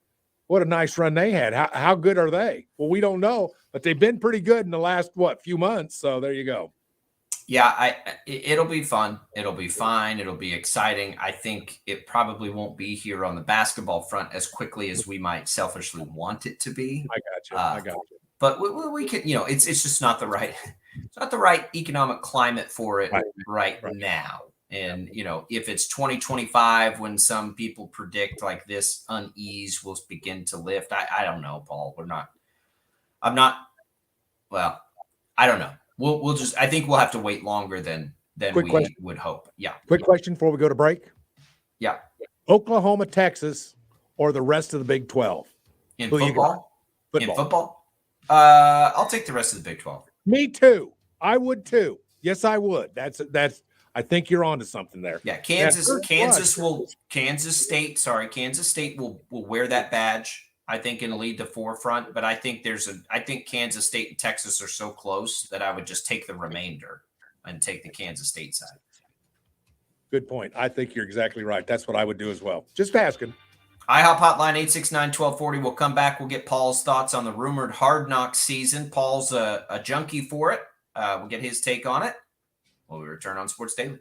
S3: What a nice run they had. How good are they? Well, we don't know, but they've been pretty good in the last, few months. So there you go.
S1: Yeah, it'll be fun. It'll be fine. It'll be exciting. I think it probably won't be here on the basketball front as quickly as we might selfishly want it to be.
S3: I got you.
S1: But we can, it's just not the right, it's not the right economic climate for it right now. And, if it's 2025 when some people predict like this unease will begin to lift, I don't know, Paul. I don't know. We'll just, I think we'll have to wait longer than we would hope. Yeah.
S3: Quick question before we go to break.
S1: Yeah.
S3: Oklahoma, Texas, or the rest of the Big 12?
S1: In football? In football? I'll take the rest of the Big 12.
S3: Me too. I would too. Yes, I would. That's I think you're onto something there.
S1: Yeah, Kansas State will wear that badge, I think, and lead the forefront. But I think Kansas State and Texas are so close that I would just take the remainder and take the Kansas State side.
S3: Good point. I think you're exactly right. That's what I would do as well. Just asking.
S1: IHOP hotline 869-1240. We'll come back. We'll get Paul's thoughts on the rumored Hard Knocks season. Paul's a junkie for it. We'll get his take on it when we return on Sports Daily.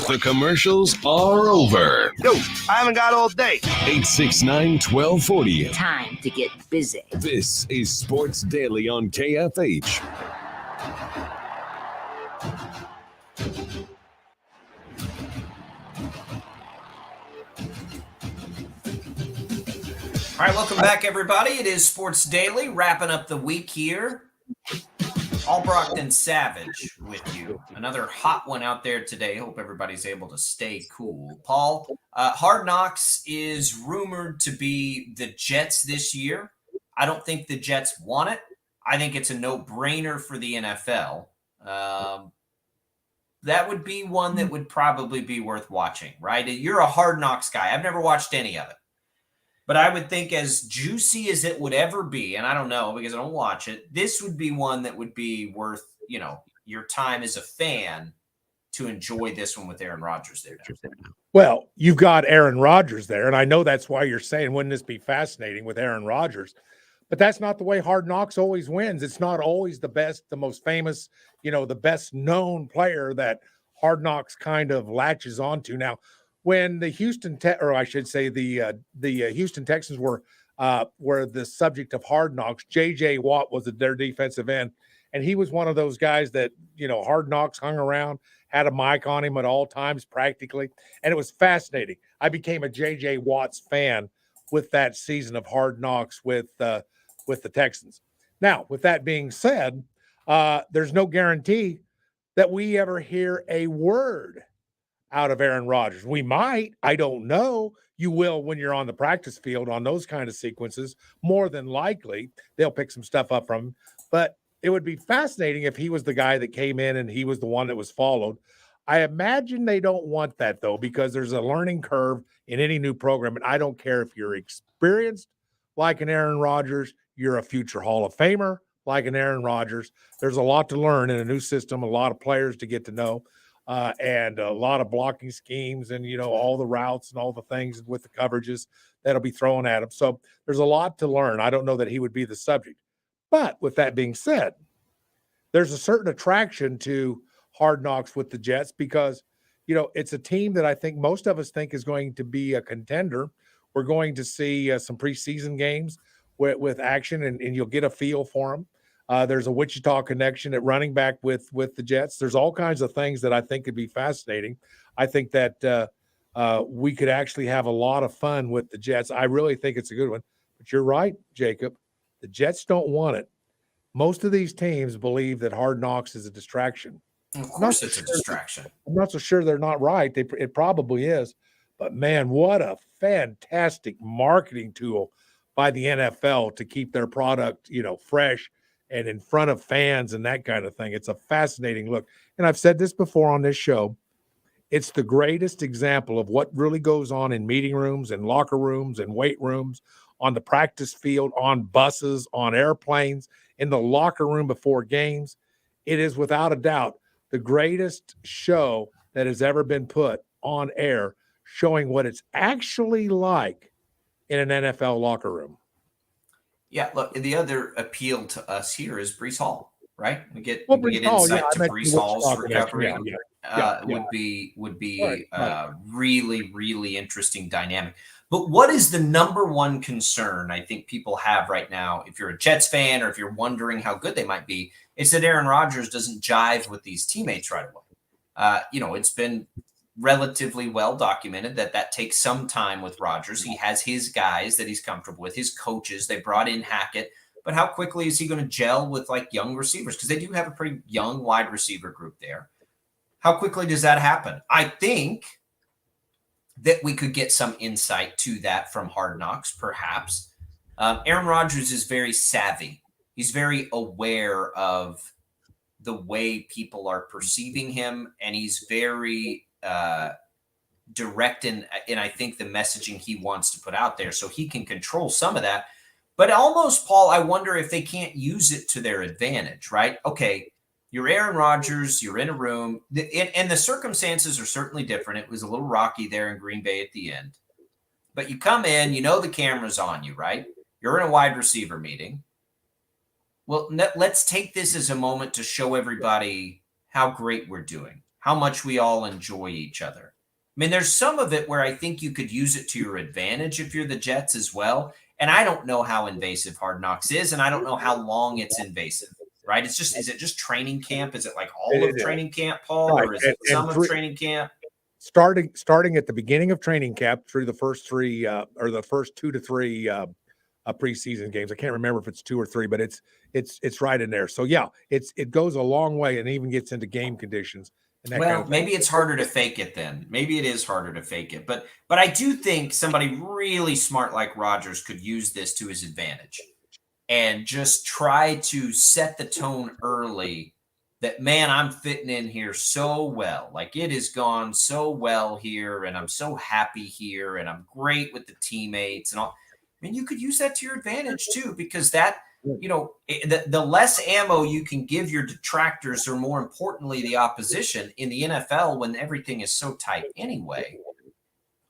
S6: The commercials are over.
S7: Yo, I haven't got all day.
S6: 869-1240.
S8: Time to get busy.
S6: This is Sports Daily on KFH.
S1: All right, welcome back, everybody. It is Sports Daily, wrapping up the week here. Albracht and Savage with you. Another hot one out there today. Hope everybody's able to stay cool. Paul, Hard Knocks is rumored to be the Jets this year. I don't think the Jets want it. I think it's a no-brainer for the NFL. That would be one that would probably be worth watching, right? You're a Hard Knocks guy. I've never watched any of it. But I would think as juicy as it would ever be, and I don't know because I don't watch it, this would be one that would be worth, your time as a fan to enjoy this one with Aaron Rodgers there now.
S3: Well, you've got Aaron Rodgers there, and I know that's why you're saying, wouldn't this be fascinating with Aaron Rodgers? But that's not the way Hard Knocks always wins. It's not always the best, the most famous, the best known player that Hard Knocks kind of latches onto. Now, when the Houston Texans were the subject of Hard Knocks, J.J. Watt was their defensive end, and he was one of those guys that Hard Knocks hung around, had a mic on him at all times practically, and it was fascinating. I became a J.J. Watts fan with that season of Hard Knocks with the Texans. Now, with that being said, there's no guarantee that we ever hear a word out of Aaron Rodgers. We might, I don't know. You will when you're on the practice field on those kind of sequences. More than likely, they'll pick some stuff up from him. But it would be fascinating if he was the guy that came in and he was the one that was followed. I imagine they don't want that, though, because there's a learning curve in any new program. And I don't care if you're experienced like an Aaron Rodgers, you're a future Hall of Famer like an Aaron Rodgers. There's a lot to learn in a new system, a lot of players to get to know. And a lot of blocking schemes and, all the routes and all the things with the coverages that'll be thrown at him. So there's a lot to learn. I don't know that he would be the subject. But with that being said, there's a certain attraction to Hard Knocks with the Jets because, it's a team that I think most of us think is going to be a contender. We're going to see some preseason games with action, and you'll get a feel for them. There's a Wichita connection at running back with the Jets. There's all kinds of things that I think could be fascinating. I think that we could actually have a lot of fun with the Jets. I really think it's a good one. But you're right, Jacob. The Jets don't want it. Most of these teams believe that Hard Knocks is a distraction.
S1: Of course it's a distraction.
S3: I'm not so sure they're not right. It probably is. But, man, what a fantastic marketing tool by the NFL to keep their product, fresh and in front of fans and that kind of thing. It's a fascinating look. And I've said this before on this show. It's the greatest example of what really goes on in meeting rooms and locker rooms and weight rooms, on the practice field, on buses, on airplanes, in the locker room before games. It is without a doubt the greatest show that has ever been put on air, showing what it's actually like in an NFL locker room.
S1: Yeah, look, the other appeal to us here is Breece Hall, right? We get
S3: insight
S1: to Breece Hall's recovery. Would be
S3: right.
S1: Really, really interesting dynamic. But what is the number one concern I think people have right now, if you're a Jets fan or if you're wondering how good they might be, it's that Aaron Rodgers doesn't jive with these teammates right away. It's been relatively well documented that takes some time with Rodgers. He has his guys that he's comfortable with, his coaches. They brought in Hackett, but how quickly is he going to gel with like young receivers? Because they do have a pretty young wide receiver group there. How quickly does that happen? I think that we could get some insight to that from Hard Knocks, perhaps. Aaron Rodgers is very savvy. He's very aware of the way people are perceiving him, and he's very direct in I think the messaging he wants to put out there, so he can control some of that. But almost, Paul, I wonder if they can't use it to their advantage, right? Okay, you're Aaron Rodgers, you're in a room, and the circumstances are certainly different. It was a little rocky there in Green Bay at the end. But you come in, you know the camera's on you, right? You're in a wide receiver meeting. Well, let's take this as a moment to show everybody how great we're doing, how much we all enjoy each other. I mean, there's some of it where I think you could use it to your advantage if you're the Jets as well. And I don't know how invasive Hard Knocks is, and I don't know how long it's invasive, right? Is it just training camp? Is it like all of training camp, Paul, or is it some of training camp?
S3: Starting at the beginning of training camp through the first three or the first 2 to 3 preseason games. I can't remember if it's 2 or 3, but it's right in there. So yeah, it goes a long way and even gets into game conditions. And
S1: well, maybe it's harder to fake it then. Maybe it is harder to fake it. But I do think somebody really smart like Rodgers could use this to his advantage and just try to set the tone early that, man, I'm fitting in here so well. Like, it has gone so well here, and I'm so happy here, and I'm great with the teammates and all. I mean, you could use that to your advantage too, because that, the less ammo you can give your detractors, or more importantly, the opposition in the NFL when everything is so tight anyway.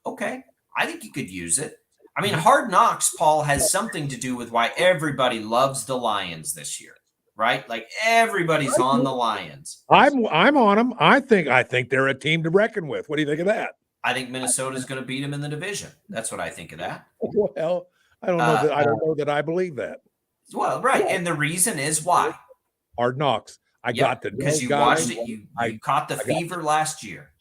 S1: Okay, I think you could use it. I mean, Hard Knocks, Paul, has something to do with why everybody loves the Lions this year, right? Like, everybody's on the Lions.
S3: I'm on them. I think they're a team to reckon with. What do you think of that?
S1: I think Minnesota's going to beat them in the division. That's what I think of that.
S3: Well, I don't know I don't know that I believe that.
S1: Well, right, and the reason is why?
S3: Hard Knocks.
S1: Because you watched it. You caught the fever last year.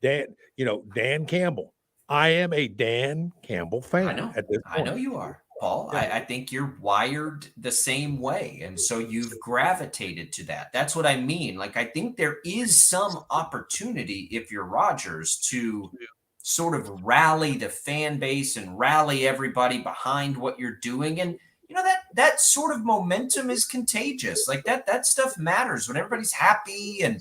S3: Dan Campbell. I am a Dan Campbell fan.
S1: I know.
S3: At this point.
S1: I know you are, Paul. Yeah. I think you're wired the same way, and so you've gravitated to that. That's what I mean. Like, I think there is some opportunity, if you're Rodgers, to sort of rally the fan base and rally everybody behind what you're doing. And that sort of momentum is contagious. Like, that stuff matters when everybody's happy and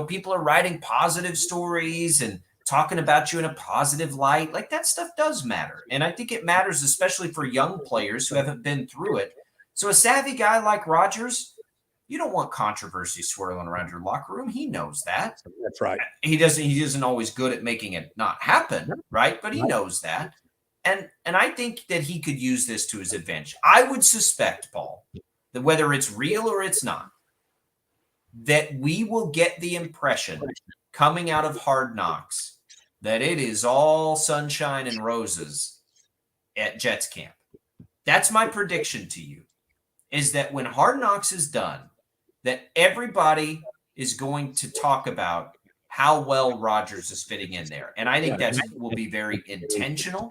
S1: people are writing positive stories and talking about you in a positive light. Like, that stuff does matter. And I think it matters, especially for young players who haven't been through it. So a savvy guy like Rodgers, you don't want controversy swirling around your locker room. He knows that.
S3: That's right.
S1: He isn't always good at making it not happen, right? But he knows that. And I think that he could use this to his advantage. I would suspect, Paul, that whether it's real or it's not, that we will get the impression coming out of Hard Knocks that it is all sunshine and roses at Jets camp. That's my prediction to you, is that when Hard Knocks is done, that everybody is going to talk about how well Rodgers is fitting in there. And I think that will be very intentional.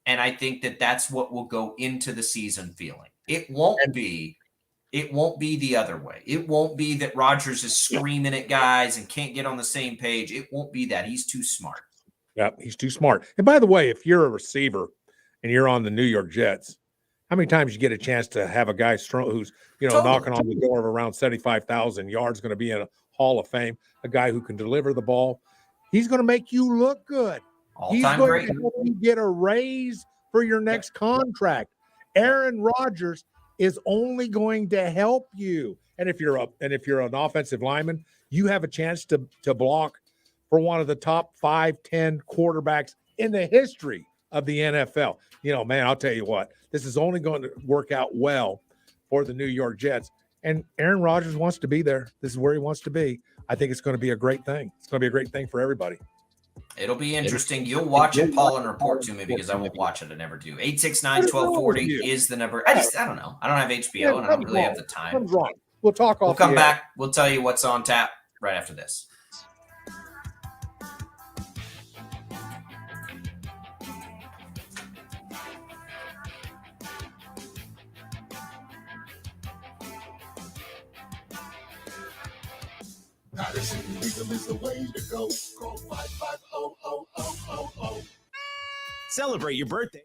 S1: And I think that that's what will go into the season feeling. It won't be the other way. It won't be that Rodgers is screaming at guys and can't get on the same page. It won't be that. He's too smart.
S3: Yeah, he's too smart. And by the way, if you're a receiver and you're on the New York Jets, how many times you get a chance to have a guy who's, knocking on the door of around 75,000 yards, going to be in a Hall of Fame, a guy who can deliver the ball. He's going to make you look good. He's going to help you get a raise for your next contract. Aaron Rodgers is only going to help you. And if you're an offensive lineman, you have a chance to block for one of the top 5-10 quarterbacks in the history of the NFL. Man, I'll tell you what, this is only going to work out well for the New York Jets. And Aaron Rodgers wants to be there. This is where he wants to be. I think it's going to be a great thing. It's going to be a greght thing for everybody.
S1: It'll be interesting. You'll watch it, Paul, and report to me, because I won't watch it. I never do. 869-1240 is the number. I don't know. I don't have HBO, and I don't really have the time.
S3: We'll talk off.
S1: We'll come back. We'll tell you what's on tap right after this.
S8: Patterson Legal is the way to go. Call 550-0000.
S6: Celebrate your birthday.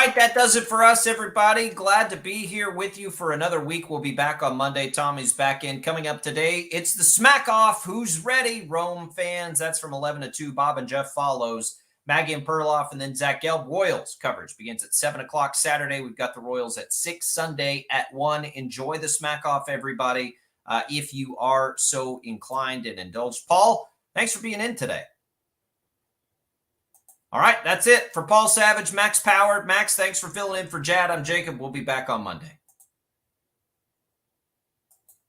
S1: right, that does it for us, everybody. Glad to be here with you for another week. We'll be back on Monday. Tommy's back in. Coming up today, it's the Smack Off. Who's ready? Rome fans. That's from 11 to 2. Bob and Jeff follows. Maggie and Perloff, and then Zach Gelb. Royals coverage begins at 7 o'clock Saturday. We've got the Royals at 6 Sunday at 1. Enjoy the Smack Off, everybody, if you are so inclined and indulged. Paul, thanks for being in today. All right, that's it for Paul Savage, Max Power. Max, thanks for filling in for Jad. I'm Jacob. We'll be back on Monday.